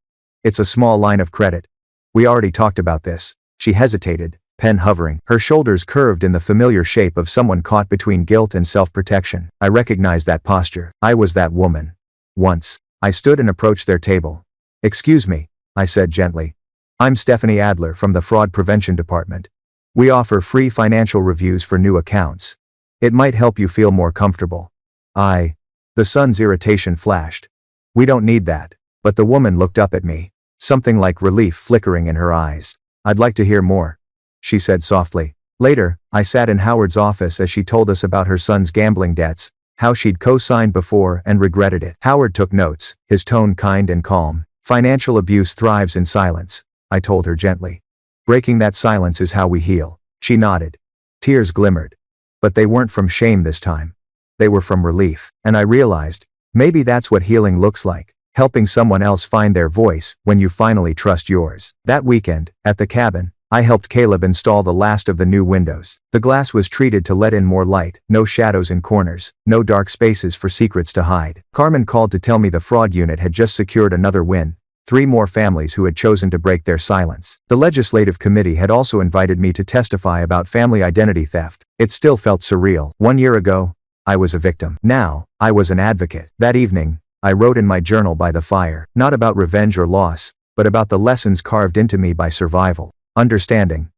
It's a small line of credit. We already talked about this. She hesitated, pen hovering, her shoulders curved in the familiar shape of someone caught between guilt and self-protection. I recognized that posture. I was that woman. Once, I stood and approached their table. Excuse me, I said gently. I'm Stephanie Adler from the Fraud Prevention Department. We offer free financial reviews for new accounts. It might help you feel more comfortable. The son's irritation flashed. We don't need that. But the woman looked up at me, something like relief flickering in her eyes. I'd like to hear more, she said softly. Later, I sat in Howard's office as she told us about her son's gambling debts, how she'd co-signed before and regretted it. Howard took notes, his tone kind and calm. Financial abuse thrives in silence, I told her gently. Breaking that silence is how we heal. She nodded. Tears glimmered. But they weren't from shame this time. They were from relief. And I realized, maybe that's what healing looks like. Helping someone else find their voice when you finally trust yours. That weekend, at the cabin, I helped Caleb install the last of the new windows. The glass was treated to let in more light, no shadows in corners, no dark spaces for secrets to hide. Carmen called to tell me the fraud unit had just secured another win, 3 more families who had chosen to break their silence. The legislative committee had also invited me to testify about family identity theft. It still felt surreal. 1 year ago, I was a victim. Now, I was an advocate. That evening, I wrote in my journal by the fire, not about revenge or loss, but about the lessons carved into me by survival, understanding,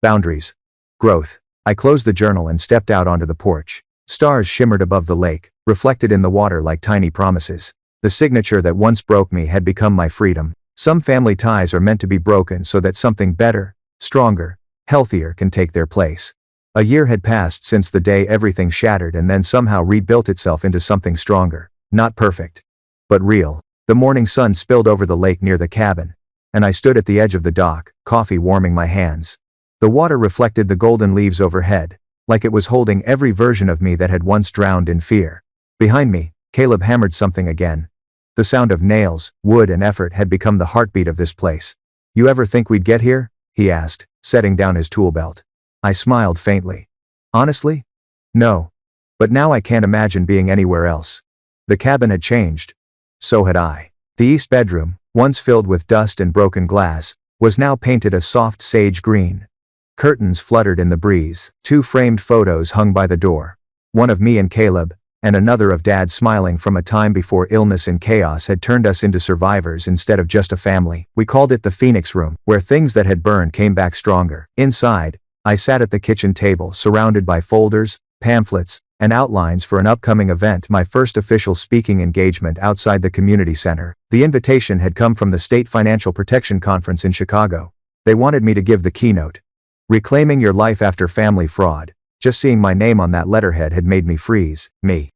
boundaries, growth. I closed the journal and stepped out onto the porch. Stars shimmered above the lake, reflected in the water like tiny promises. The signature that once broke me had become my freedom. Some family ties are meant to be broken so that something better, stronger, healthier can take their place. A year had passed since the day everything shattered and then somehow rebuilt itself into something stronger. Not perfect, but real. The morning sun spilled over the lake near the cabin, and I stood at the edge of the dock, coffee warming my hands. The water reflected the golden leaves overhead, like it was holding every version of me that had once drowned in fear. Behind me, Caleb hammered something again. The sound of nails, wood and effort had become the heartbeat of this place. You ever think we'd get here? He asked, setting down his tool belt. I smiled faintly. Honestly? No. But now I can't imagine being anywhere else. The cabin had changed. So had I. The east bedroom, once filled with dust and broken glass, was now painted a soft sage green. Curtains fluttered in the breeze. 2 framed photos hung by the door. One of me and Caleb, and another of Dad smiling from a time before illness and chaos had turned us into survivors instead of just a family. We called it the Phoenix Room, where things that had burned came back stronger. Inside, I sat at the kitchen table surrounded by folders, pamphlets, and outlines for an upcoming event, my first official speaking engagement outside the community center. The invitation had come from the State Financial Protection Conference in Chicago. They wanted me to give the keynote. Reclaiming Your Life After Family Fraud. Just seeing my name on that letterhead had made me freeze. Me.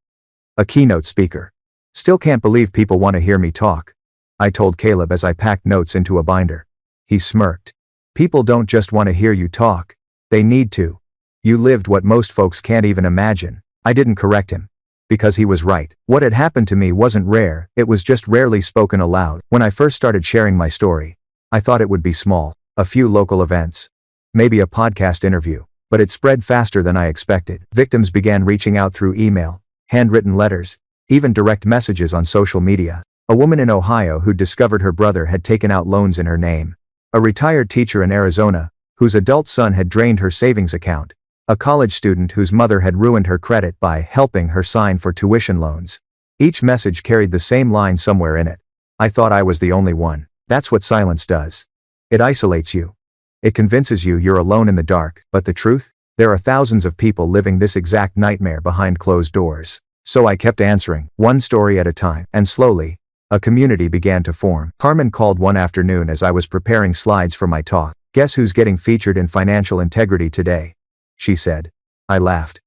A keynote speaker. Still can't believe people want to hear me talk, I told Caleb as I packed notes into a binder. He smirked. People don't just want to hear you talk. They need to. You lived what most folks can't even imagine. I didn't correct him. Because he was right. What had happened to me wasn't rare, it was just rarely spoken aloud. When I first started sharing my story, I thought it would be small. A few local events. Maybe a podcast interview. But it spread faster than I expected. Victims began reaching out through email, handwritten letters, even direct messages on social media. A woman in Ohio who discovered her brother had taken out loans in her name. A retired teacher in Arizona, whose adult son had drained her savings account. A college student whose mother had ruined her credit by helping her sign for tuition loans. Each message carried the same line somewhere in it. I thought I was the only one. That's what silence does. It isolates you. It convinces you you're alone in the dark, but the truth? There are thousands of people living this exact nightmare behind closed doors. So I kept answering, one story at a time, and slowly, a community began to form. Carmen called one afternoon as I was preparing slides for my talk. "Guess who's getting featured in Financial Integrity today?" she said. I laughed.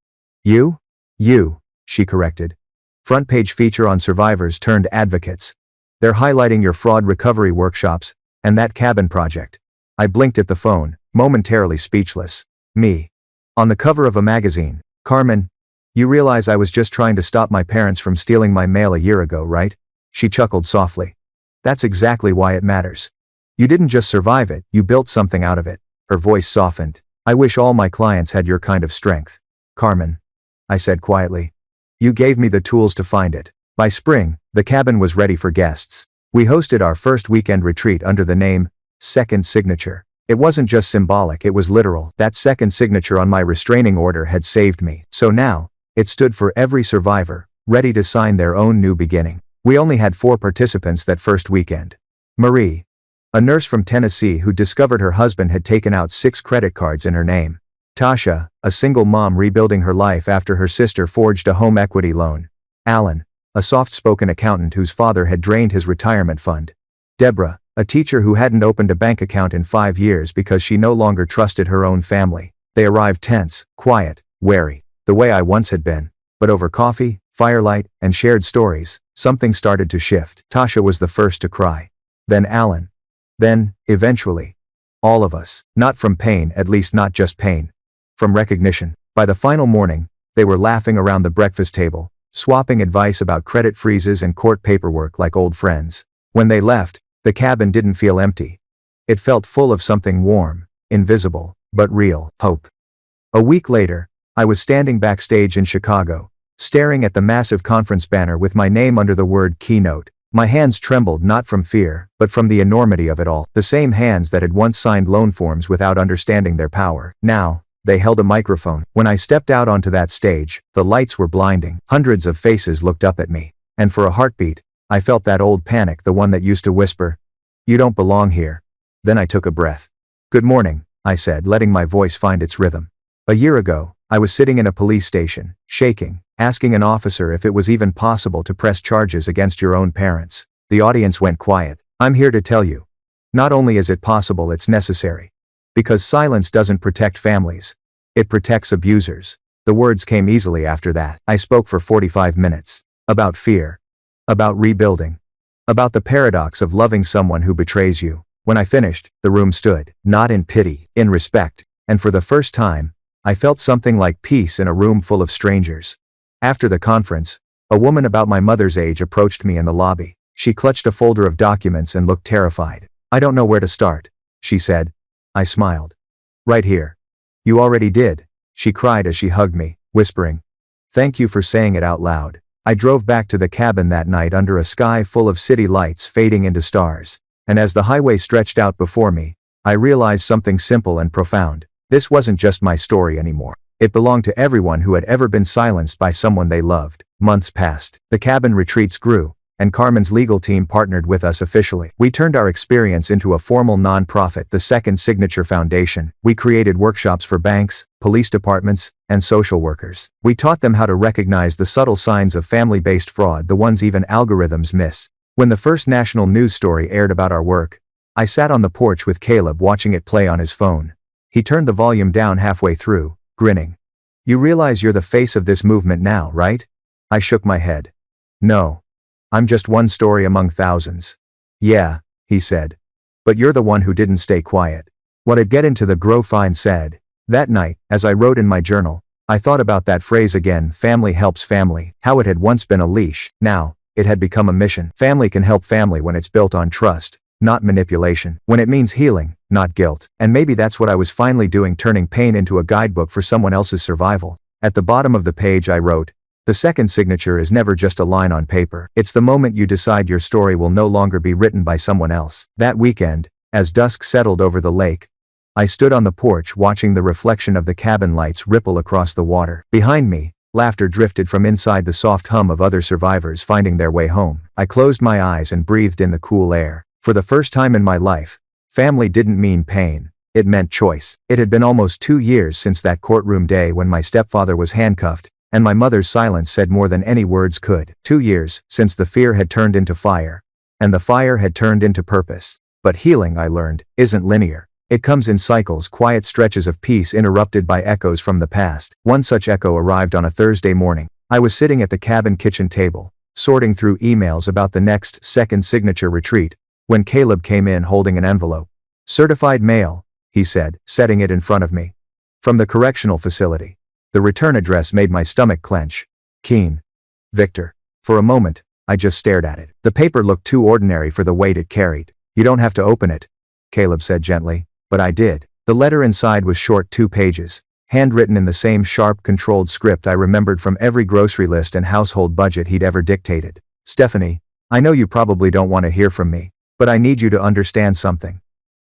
You? You, she corrected. Front page feature on survivors turned advocates. They're highlighting your fraud recovery workshops, and that cabin project. I blinked at the phone, momentarily speechless. Me. On the cover of a magazine. Carmen, you realize I was just trying to stop my parents from stealing my mail a year ago, right? She chuckled softly. That's exactly why it matters. You didn't just survive it, you built something out of it. Her voice softened. I wish all my clients had your kind of strength. Carmen, I said quietly. You gave me the tools to find it. By spring, the cabin was ready for guests. We hosted our first weekend retreat under the name, Second Signature. It wasn't just symbolic, it was literal. That second signature on my restraining order had saved me. So now, it stood for every survivor, ready to sign their own new beginning. We only had 4 participants that first weekend. Marie, a nurse from Tennessee who discovered her husband had taken out 6 credit cards in her name. Tasha, a single mom rebuilding her life after her sister forged a home equity loan. Alan, a soft-spoken accountant whose father had drained his retirement fund. Deborah, a teacher who hadn't opened a bank account in 5 years because she no longer trusted her own family. They arrived tense, quiet, wary, the way I once had been. But over coffee, firelight, and shared stories, something started to shift. Tasha was the first to cry. Then Alan. Then, eventually, all of us. Not from pain, at least not just pain. From recognition. By the final morning, they were laughing around the breakfast table, swapping advice about credit freezes and court paperwork like old friends. When they left, the cabin didn't feel empty. It felt full of something warm, invisible, but real, hope. A week later, I was standing backstage in Chicago, staring at the massive conference banner with my name under the word keynote. My hands trembled not from fear, but from the enormity of it all. The same hands that had once signed loan forms without understanding their power. Now, they held a microphone. When I stepped out onto that stage, the lights were blinding. Hundreds of faces looked up at me. And for a heartbeat, I felt that old panic, the one that used to whisper, "You don't belong here." Then I took a breath. "Good morning," I said, letting my voice find its rhythm. A year ago, I was sitting in a police station, shaking, asking an officer if it was even possible to press charges against your own parents. The audience went quiet. I'm here to tell you. Not only is it possible, it's necessary. Because silence doesn't protect families. It protects abusers. The words came easily after that. I spoke for 45 minutes. About fear. About rebuilding. About the paradox of loving someone who betrays you. When I finished, the room stood, not in pity, in respect. And for the first time, I felt something like peace in a room full of strangers. After the conference, a woman about my mother's age approached me in the lobby. She clutched a folder of documents and looked terrified. "I don't know where to start," she said. I smiled. "Right here." "You already did," she cried as she hugged me, whispering, "Thank you for saying it out loud." I drove back to the cabin that night under a sky full of city lights fading into stars. And as the highway stretched out before me, I realized something simple and profound. This wasn't just my story anymore. It belonged to everyone who had ever been silenced by someone they loved. Months passed. The cabin retreats grew, and Carmen's legal team partnered with us officially. We turned our experience into a formal nonprofit, the Second Signature Foundation. We created workshops for banks, police departments, and social workers. We taught them how to recognize the subtle signs of family-based fraud, the ones even algorithms miss. When the first national news story aired about our work, I sat on the porch with Caleb watching it play on his phone. He turned the volume down halfway through, grinning. "You realize you're the face of this movement now, right?" I shook my head. "No. I'm just one story among thousands." "Yeah," he said. "But you're the one who didn't stay quiet." What I'd get into the grow fine said. That night, as I wrote in my journal, I thought about that phrase again, family helps family, how it had once been a leash. Now, it had become a mission. Family can help family when it's built on trust, not manipulation. When it means healing, not guilt. And maybe that's what I was finally doing, turning pain into a guidebook for someone else's survival. At the bottom of the page I wrote, "The second signature is never just a line on paper. It's the moment you decide your story will no longer be written by someone else." That weekend, as dusk settled over the lake, I stood on the porch watching the reflection of the cabin lights ripple across the water. Behind me, laughter drifted from inside the soft hum of other survivors finding their way home. I closed my eyes and breathed in the cool air. For the first time in my life, family didn't mean pain. It meant choice. It had been almost 2 years since that courtroom day when my stepfather was handcuffed, and my mother's silence said more than any words could. 2 years since the fear had turned into fire, and the fire had turned into purpose. But healing, I learned, isn't linear. It comes in cycles, quiet stretches of peace interrupted by echoes from the past. One such echo arrived on a Thursday morning. I was sitting at the cabin kitchen table, sorting through emails about the next second signature retreat, when Caleb came in holding an envelope. "Certified mail," he said, setting it in front of me. "From the correctional facility." The return address made my stomach clench. Keen. Victor. For a moment, I just stared at it. The paper looked too ordinary for the weight it carried. "You don't have to open it," Caleb said gently. But I did. The letter inside was short, 2 pages, handwritten in the same sharp, controlled script I remembered from every grocery list and household budget he'd ever dictated. "Stephanie, I know you probably don't want to hear from me, but I need you to understand something.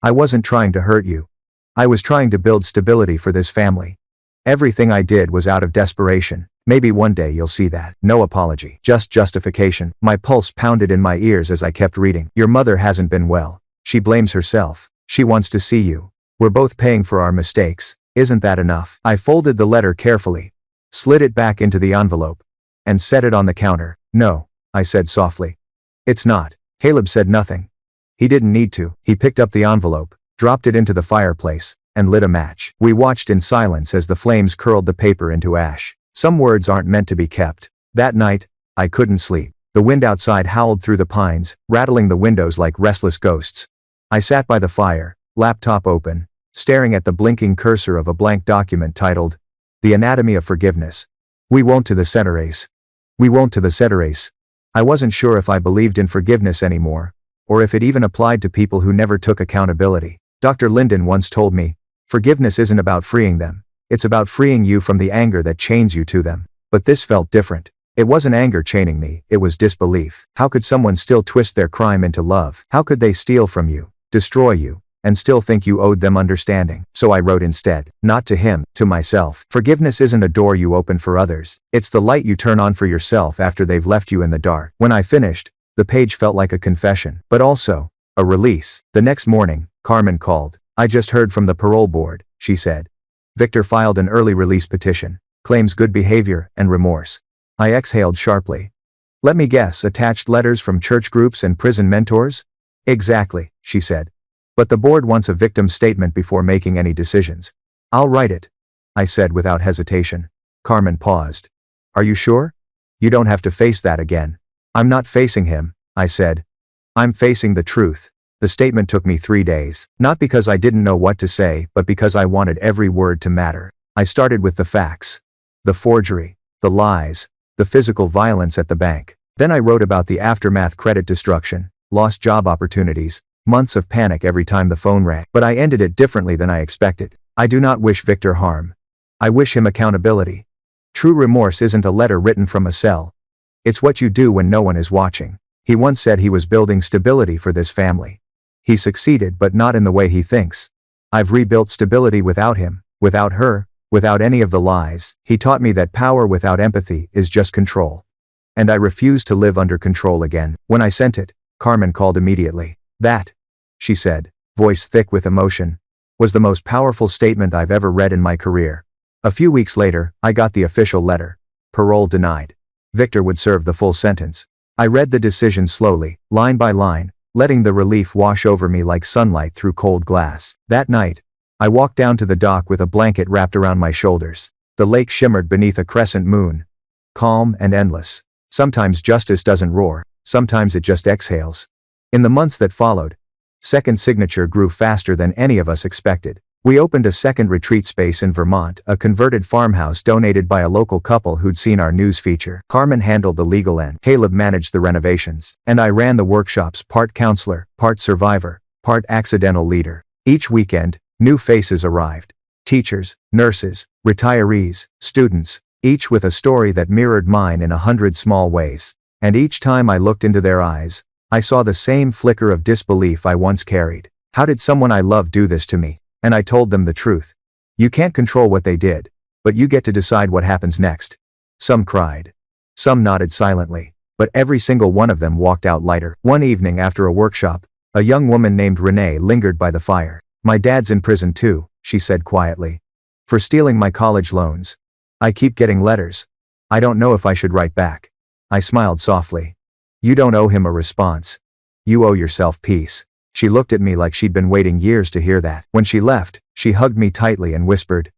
I wasn't trying to hurt you. I was trying to build stability for this family. Everything I did was out of desperation. Maybe one day you'll see that. No apology, just justification." My pulse pounded in my ears as I kept reading. "Your mother hasn't been well. She blames herself. She wants to see you. We're both paying for our mistakes. Isn't that enough?" I folded the letter carefully, slid it back into the envelope, and set it on the counter. "No," I said softly. "It's not." Caleb said nothing. He didn't need to. He picked up the envelope, dropped it into the fireplace, and lit a match. We watched in silence as the flames curled the paper into ash. Some words aren't meant to be kept. That night, I couldn't sleep. The wind outside howled through the pines, rattling the windows like restless ghosts. I sat by the fire, laptop open, staring at the blinking cursor of a blank document titled, "The Anatomy of Forgiveness. We won't to the Ceterace. We won't to the Ceterace." I wasn't sure if I believed in forgiveness anymore, or if it even applied to people who never took accountability. Dr. Linden once told me, "Forgiveness isn't about freeing them. It's about freeing you from the anger that chains you to them." But this felt different. It wasn't anger chaining me, it was disbelief. How could someone still twist their crime into love? How could they steal from you, destroy you, and still think you owed them understanding? So I wrote instead, not to him, to myself. Forgiveness isn't a door you open for others. It's the light you turn on for yourself after they've left you in the dark. When I finished, the page felt like a confession, but also a release. The next morning, Carmen called. "I just heard from the parole board," she said. "Victor filed an early release petition, claims good behavior and remorse." I exhaled sharply. "Let me guess, attached letters from church groups and prison mentors?" "Exactly," she said. "But the board wants a victim statement before making any decisions." "I'll write it," I said without hesitation. Carmen paused. "Are you sure? You don't have to face that again." "I'm not facing him," I said. "I'm facing the truth." The statement took me 3 days. Not because I didn't know what to say, but because I wanted every word to matter. I started with the facts. The forgery, the lies, the physical violence at the bank. Then I wrote about the aftermath: credit destruction, lost job opportunities, months of panic every time the phone rang. But I ended it differently than I expected. "I do not wish Victor harm. I wish him accountability. True remorse isn't a letter written from a cell. It's what you do when no one is watching." He once said he was building stability for this family. He succeeded, but not in the way he thinks. I've rebuilt stability without him, without her, without any of the lies. He taught me that power without empathy is just control. And I refuse to live under control again. When I sent it, Carmen called immediately. "That," she said, voice thick with emotion, "was the most powerful statement I've ever read in my career." A few weeks later, I got the official letter. Parole denied. Victor would serve the full sentence. I read the decision slowly, line by line, letting the relief wash over me like sunlight through cold glass. That night, I walked down to the dock with a blanket wrapped around my shoulders. The lake shimmered beneath a crescent moon, calm and endless. Sometimes justice doesn't roar, sometimes it just exhales. In the months that followed, second signature grew faster than any of us expected. We opened a second retreat space in Vermont, a converted farmhouse donated by a local couple who'd seen our news feature. Carmen handled the legal end. Caleb managed the renovations. And I ran the workshops, part counselor, part survivor, part accidental leader. Each weekend, new faces arrived. Teachers, nurses, retirees, students, each with a story that mirrored mine in 100 small ways. And each time I looked into their eyes, I saw the same flicker of disbelief I once carried. How did someone I loved do this to me? And I told them the truth. You can't control what they did, but you get to decide what happens next. Some cried. Some nodded silently, but every single one of them walked out lighter. One evening after a workshop, a young woman named Renee lingered by the fire. My dad's in prison too, she said quietly. For stealing my college loans. I keep getting letters. I don't know if I should write back. I smiled softly. You don't owe him a response. You owe yourself peace. She looked at me like she'd been waiting years to hear that. When she left, she hugged me tightly and whispered,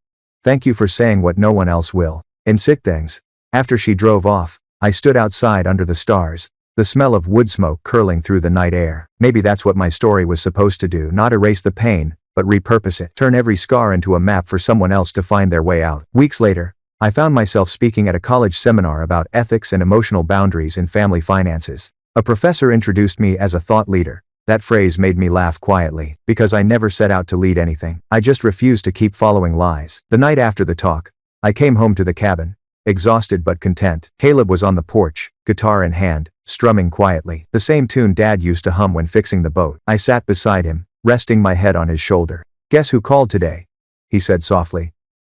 "Thank you for saying what no one else will." In sick things. After she drove off, I stood outside under the stars, the smell of wood smoke curling through the night air. Maybe that's what my story was supposed to do, not erase the pain, but repurpose it. Turn every scar into a map for someone else to find their way out. Weeks later, I found myself speaking at a college seminar about ethics and emotional boundaries in family finances. A professor introduced me as a thought leader. That phrase made me laugh quietly, because I never set out to lead anything. I just refused to keep following lies. The night after the talk, I came home to the cabin, exhausted but content. Caleb was on the porch, guitar in hand, strumming quietly, the same tune Dad used to hum when fixing the boat. I sat beside him, resting my head on his shoulder. "Guess who called today?" he said softly.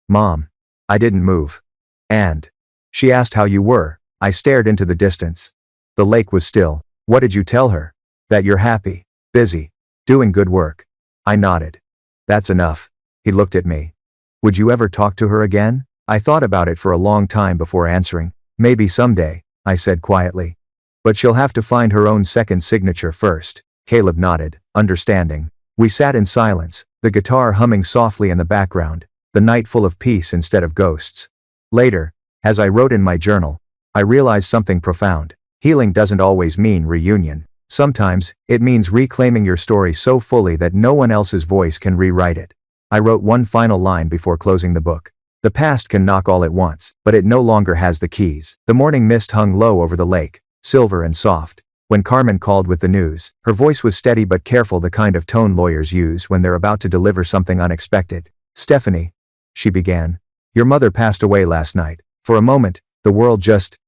"Mom." I didn't move. "And?" She asked how you were. I stared into the distance. The lake was still. "What did you tell her?" "That you're happy, busy, doing good work." I nodded. "That's enough." He looked at me. "Would you ever talk to her again?" I thought about it for a long time before answering. "Maybe someday," I said quietly. "But she'll have to find her own second signature first." Caleb nodded, understanding. We sat in silence, the guitar humming softly in the background, the night full of peace instead of ghosts. Later, as I wrote in my journal, I realized something profound. Healing doesn't always mean reunion. Sometimes, it means reclaiming your story so fully that no one else's voice can rewrite it. I wrote one final line before closing the book. The past can knock all at once, but it no longer has the keys. The morning mist hung low over the lake, silver and soft. When Carmen called with the news, her voice was steady but careful, the kind of tone lawyers use when they're about to deliver something unexpected. "Stephanie," she began, "your mother passed away last night." For a moment, the world just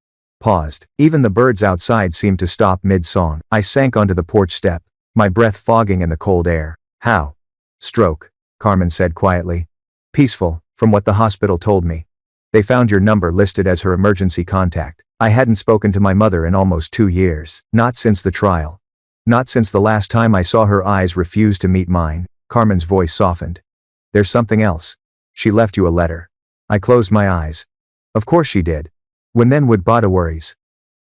paused. Even the birds outside seemed to stop mid-song. I sank onto the porch step, my breath fogging in the cold air. "How?" "Stroke," Carmen said quietly. "Peaceful, from what the hospital told me. They found your number listed as her emergency contact." I hadn't spoken to my mother in almost 2 years. Not since the trial. Not since the last time I saw her eyes refuse to meet mine. Carmen's voice softened. "There's something else. She left you a letter." I closed my eyes. Of course she did. When then would bada worries?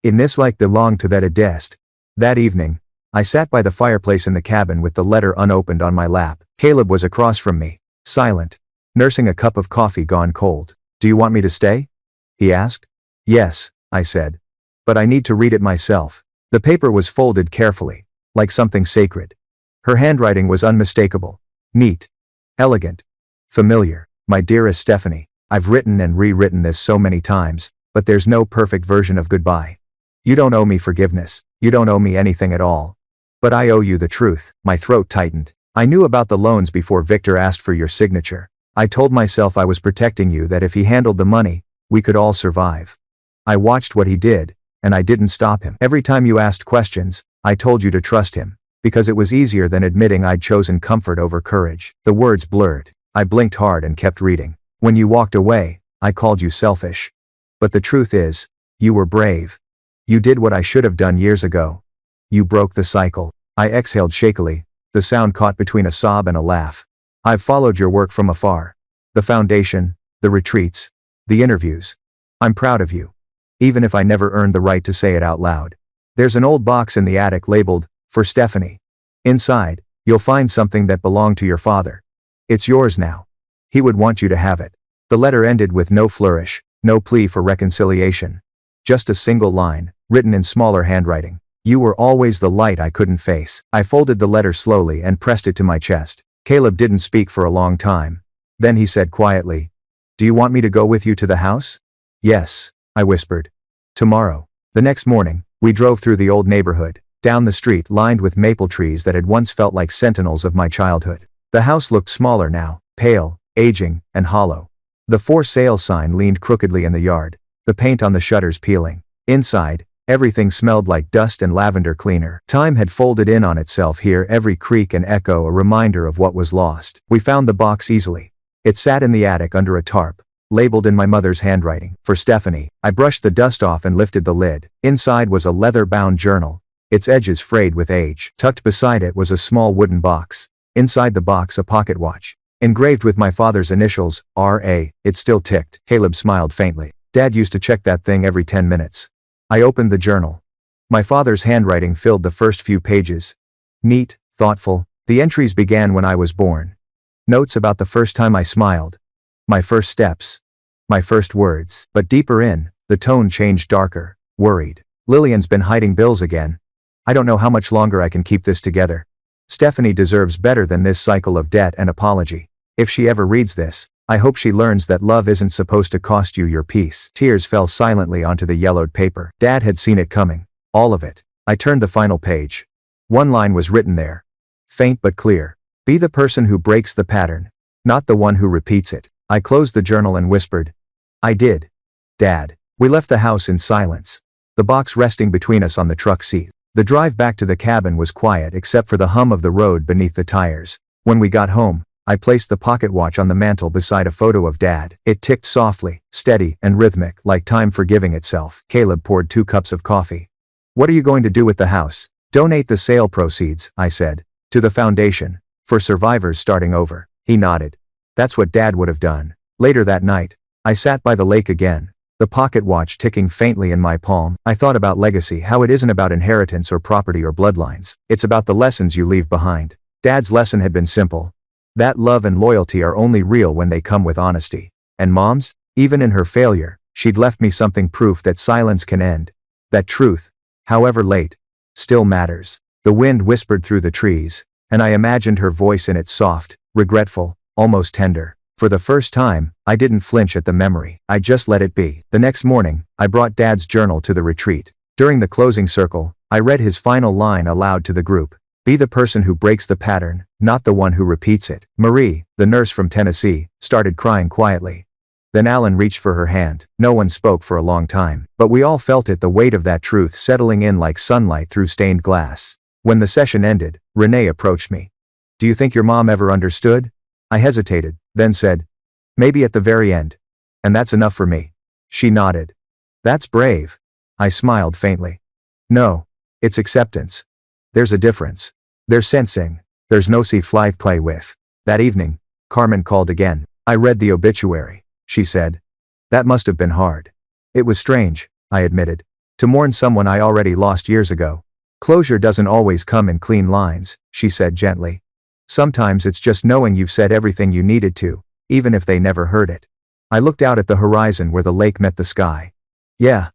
In this like belonged to that adest. That evening, I sat by the fireplace in the cabin with the letter unopened on my lap. Caleb was across from me, silent, nursing a cup of coffee gone cold. "Do you want me to stay?" he asked. "Yes," I said. "But I need to read it myself." The paper was folded carefully, like something sacred. Her handwriting was unmistakable. Neat. Elegant. Familiar. "My dearest Stephanie, I've written and rewritten this so many times, but there's no perfect version of goodbye. You don't owe me forgiveness. You don't owe me anything at all. But I owe you the truth." My throat tightened. "I knew about the loans before Victor asked for your signature. I told myself I was protecting you, that if he handled the money, we could all survive. I watched what he did, and I didn't stop him. Every time you asked questions, I told you to trust him, because it was easier than admitting I'd chosen comfort over courage." The words blurred. I blinked hard and kept reading. "When you walked away, I called you selfish. But the truth is, you were brave. You did what I should have done years ago. You broke the cycle." I exhaled shakily, the sound caught between a sob and a laugh. "I've followed your work from afar. The foundation, the retreats, the interviews. I'm proud of you. Even if I never earned the right to say it out loud. There's an old box in the attic labeled, 'For Stephanie.' Inside, you'll find something that belonged to your father. It's yours now. He would want you to have it." The letter ended with no flourish, no plea for reconciliation. Just a single line, written in smaller handwriting. "You were always the light I couldn't face." I folded the letter slowly and pressed it to my chest. Caleb didn't speak for a long time. Then he said quietly, "Do you want me to go with you to the house?" "Yes," I whispered. "Tomorrow." The next morning, we drove through the old neighborhood, down the street lined with maple trees that had once felt like sentinels of my childhood. The house looked smaller now, pale, aging, and hollow. The "for sale" sign leaned crookedly in the yard, the paint on the shutters peeling. Inside, everything smelled like dust and lavender cleaner. Time had folded in on itself here, every creak and echo a reminder of what was lost. We found the box easily. It sat in the attic under a tarp, labeled in my mother's handwriting, "For Stephanie." I brushed the dust off and lifted the lid. Inside was a leather-bound journal, its edges frayed with age. Tucked beside it was a small wooden box. Inside the box a pocket watch. Engraved with my father's initials, R.A., it still ticked. Caleb smiled faintly. Dad used to check that thing every 10 minutes. I opened the journal. My father's handwriting filled the first few pages. Neat, thoughtful, the entries began when I was born. Notes about the first time I smiled. My first steps. My first words. But deeper in, the tone changed darker, worried. Lillian's been hiding bills again. I don't know how much longer I can keep this together. Stephanie deserves better than this cycle of debt and apology. If she ever reads this, I hope she learns that love isn't supposed to cost you your peace. Tears fell silently onto the yellowed paper. Dad had seen it coming. All of it. I turned the final page. One line was written there. Faint but clear. Be the person who breaks the pattern, not the one who repeats it. I closed the journal and whispered, I did. Dad. We left the house in silence. The box resting between us on the truck seat. The drive back to the cabin was quiet except for the hum of the road beneath the tires. When we got home, I placed the pocket watch on the mantel beside a photo of Dad. It ticked softly, steady, and rhythmic, like time forgiving itself. Caleb poured 2 cups of coffee. What are you going to do with the house? Donate the sale proceeds, I said. To the foundation. For survivors starting over. He nodded. That's what Dad would have done. Later that night, I sat by the lake again. The pocket watch ticking faintly in my palm. I thought about legacy, how it isn't about inheritance or property or bloodlines. It's about the lessons you leave behind. Dad's lesson had been simple. That love and loyalty are only real when they come with honesty. And Mom's, even in her failure, she'd left me something, proof that silence can end. That truth, however late, still matters. The wind whispered through the trees, and I imagined her voice in it, soft, regretful, almost tender. For the first time, I didn't flinch at the memory. I just let it be. The next morning, I brought Dad's journal to the retreat. During the closing circle, I read his final line aloud to the group. Be the person who breaks the pattern, not the one who repeats it. Marie, the nurse from Tennessee, started crying quietly. Then Alan reached for her hand. No one spoke for a long time, but we all felt it, the weight of that truth settling in like sunlight through stained glass. When the session ended, Renee approached me. Do you think your mom ever understood? I hesitated, then said, maybe at the very end. And that's enough for me. She nodded. That's brave. I smiled faintly. No. It's acceptance. There's a difference. There's sensing. There's no fly play with. That evening, Carmen called again. I read the obituary, she said. That must have been hard. It was strange, I admitted. To mourn someone I already lost years ago. Closure doesn't always come in clean lines, she said gently. Sometimes it's just knowing you've said everything you needed to, even if they never heard it. I looked out at the horizon where the lake met the sky. Yeah,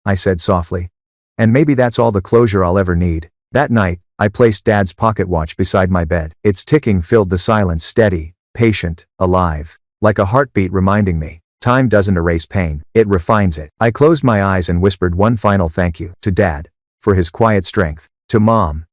I said softly. And maybe that's all the closure I'll ever need. That night, I placed Dad's pocket watch beside my bed. Its ticking filled the silence, steady, patient, alive. Like a heartbeat reminding me, time doesn't erase pain, it refines it. I closed my eyes and whispered one final thank you. To Dad, for his quiet strength. To Mom,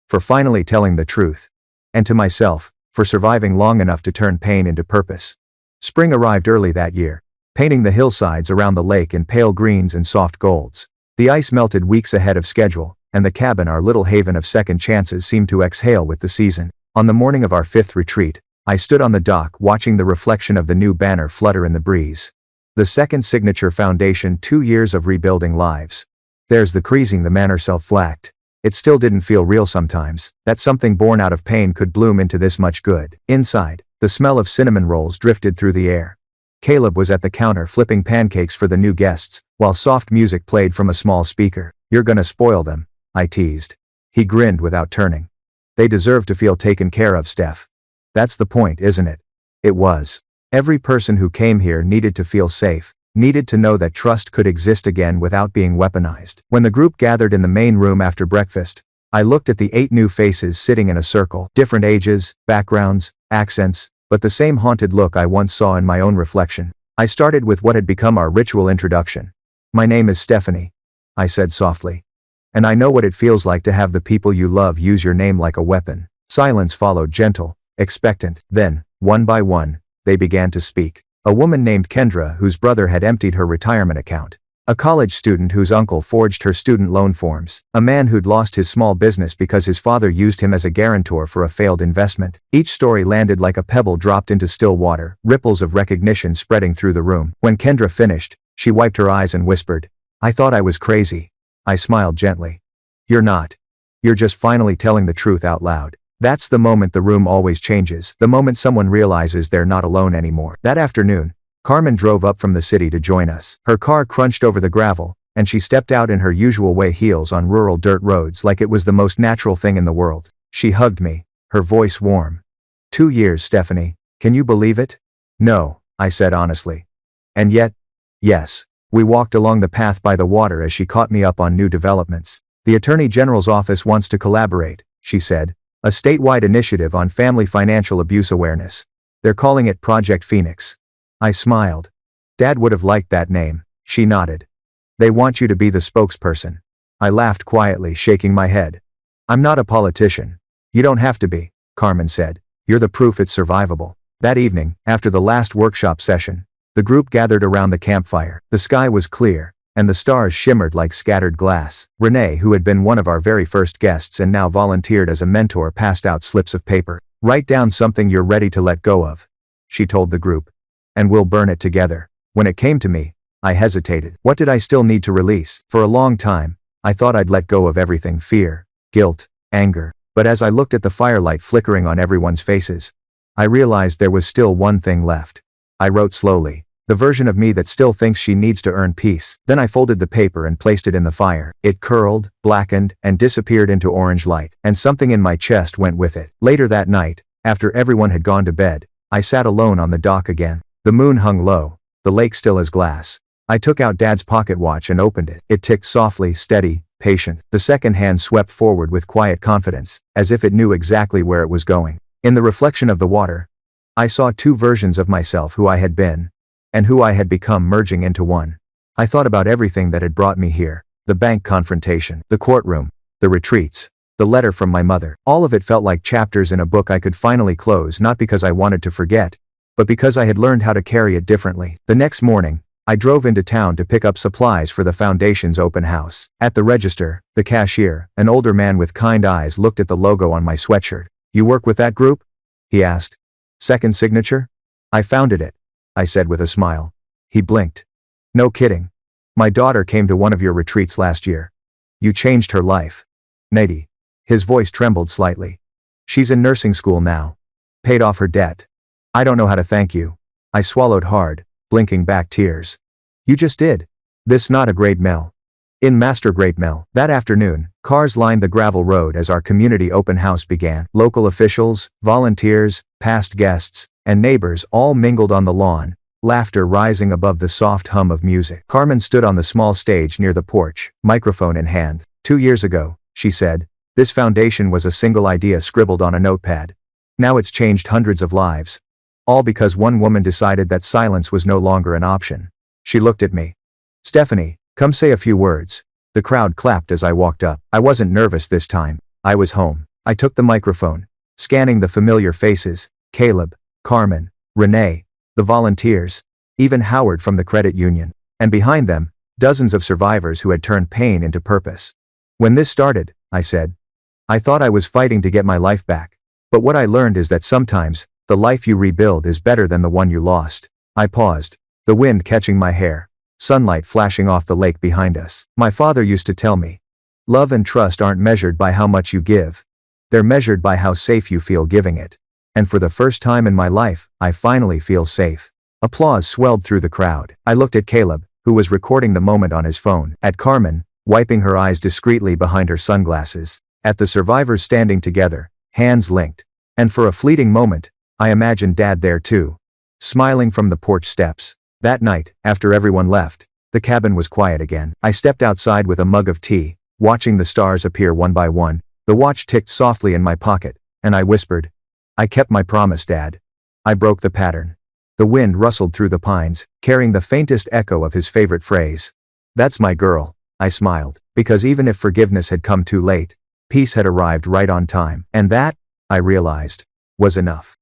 for finally telling the truth. And to myself, for surviving long enough to turn pain into purpose. Spring arrived early that year, painting the hillsides around the lake in pale greens and soft golds. The ice melted weeks ahead of schedule, and the cabin, our little haven of second chances, seemed to exhale with the season. On the morning of our 5th retreat, I stood on the dock watching the reflection of the new banner flutter in the breeze. The second signature foundation, 2 years of rebuilding lives. There's the creasing, the manor self-flacked. It still didn't feel real sometimes, that something born out of pain could bloom into this much good. Inside, the smell of cinnamon rolls drifted through the air. Caleb was at the counter flipping pancakes for the new guests, while soft music played from a small speaker. You're gonna spoil them, I teased. He grinned without turning. They deserve to feel taken care of, Steph. That's the point, isn't it? It was. Every person who came here needed to feel safe, needed to know that trust could exist again without being weaponized. When the group gathered in the main room after breakfast, I looked at the 8 new faces sitting in a circle, different ages, backgrounds, accents, but the same haunted look I once saw in my own reflection. I started with what had become our ritual introduction. My name is Stephanie, I said softly. And I know what it feels like to have the people you love use your name like a weapon. Silence followed, gentle, expectant. Then, one by one, they began to speak. A woman named Kendra whose brother had emptied her retirement account. A college student whose uncle forged her student loan forms. A man who'd lost his small business because his father used him as a guarantor for a failed investment. Each story landed like a pebble dropped into still water, ripples of recognition spreading through the room. When Kendra finished, she wiped her eyes and whispered, I thought I was crazy. I smiled gently. You're not. You're just finally telling the truth out loud. That's the moment the room always changes, the moment someone realizes they're not alone anymore. That afternoon, Carmen drove up from the city to join us. Her car crunched over the gravel, and she stepped out in her usual way, heels on rural dirt roads, like it was the most natural thing in the world. She hugged me, her voice warm. 2 years, Stephanie. Can you believe it? No, I said honestly. And yet, yes. We walked along the path by the water as she caught me up on new developments. The Attorney General's office wants to collaborate, she said. A statewide initiative on family financial abuse awareness. They're calling it Project Phoenix. I smiled. Dad would have liked that name, she nodded. They want you to be the spokesperson. I laughed quietly, shaking my head. I'm not a politician. You don't have to be, Carmen said. You're the proof it's survivable. That evening, after the last workshop session, the group gathered around the campfire. The sky was clear, and the stars shimmered like scattered glass. Renee, who had been one of our very first guests and now volunteered as a mentor, passed out slips of paper. Write down something you're ready to let go of, she told the group. And we'll burn it together. When it came to me, I hesitated. What did I still need to release? For a long time, I thought I'd let go of everything: fear, guilt, anger. But as I looked at the firelight flickering on everyone's faces, I realized there was still one thing left. I wrote slowly. The version of me that still thinks she needs to earn peace. Then I folded the paper and placed it in the fire. It curled, blackened, and disappeared into orange light, and something in my chest went with it. Later that night, after everyone had gone to bed, I sat alone on the dock again. The moon hung low, the lake still as glass. I took out Dad's pocket watch and opened it. It ticked softly, steady, patient. The second hand swept forward with quiet confidence, as if it knew exactly where it was going. In the reflection of the water, I saw two versions of myself: who I had been, and who I had become, merging into one. I thought about everything that had brought me here: the bank confrontation, the courtroom, the retreats, the letter from my mother. All of it felt like chapters in a book I could finally close, not because I wanted to forget, but because I had learned how to carry it differently. The next morning, I drove into town to pick up supplies for the foundation's open house. At the register, the cashier, an older man with kind eyes, looked at the logo on my sweatshirt. You work with that group? He asked. Second signature? I founded it, I said with a smile. He blinked. No kidding. My daughter came to one of your retreats last year. You changed her life. Nady. His voice trembled slightly. She's in nursing school now. Paid off her debt. I don't know how to thank you. I swallowed hard, blinking back tears. You just did. This not a great Mel. In Master Great Mel. That afternoon, cars lined the gravel road as our community open house began. Local officials, volunteers, past guests, and neighbors all mingled on the lawn, laughter rising above the soft hum of music. Carmen stood on the small stage near the porch, microphone in hand. 2 years ago, she said, this foundation was a single idea scribbled on a notepad. Now it's changed hundreds of lives. All because one woman decided that silence was no longer an option. She looked at me. Stephanie, come say a few words. The crowd clapped as I walked up. I wasn't nervous this time. I was home. I took the microphone, scanning the familiar faces: Caleb, Carmen, Renee, the volunteers, even Howard from the credit union. And behind them, dozens of survivors who had turned pain into purpose. When this started, I said, I thought I was fighting to get my life back. But what I learned is that sometimes, the life you rebuild is better than the one you lost. I paused, the wind catching my hair, sunlight flashing off the lake behind us. My father used to tell me, love and trust aren't measured by how much you give. They're measured by how safe you feel giving it. And for the first time in my life, I finally feel safe. Applause swelled through the crowd. I looked at Caleb, who was recording the moment on his phone, at Carmen, wiping her eyes discreetly behind her sunglasses, at the survivors standing together, hands linked. And for a fleeting moment, I imagined Dad there too, smiling from the porch steps. That night, after everyone left, the cabin was quiet again. I stepped outside with a mug of tea, watching the stars appear one by one. The watch ticked softly in my pocket, and I whispered, I kept my promise, Dad. I broke the pattern. The wind rustled through the pines, carrying the faintest echo of his favorite phrase. That's my girl, I smiled, because even if forgiveness had come too late, peace had arrived right on time. And that, I realized, was enough.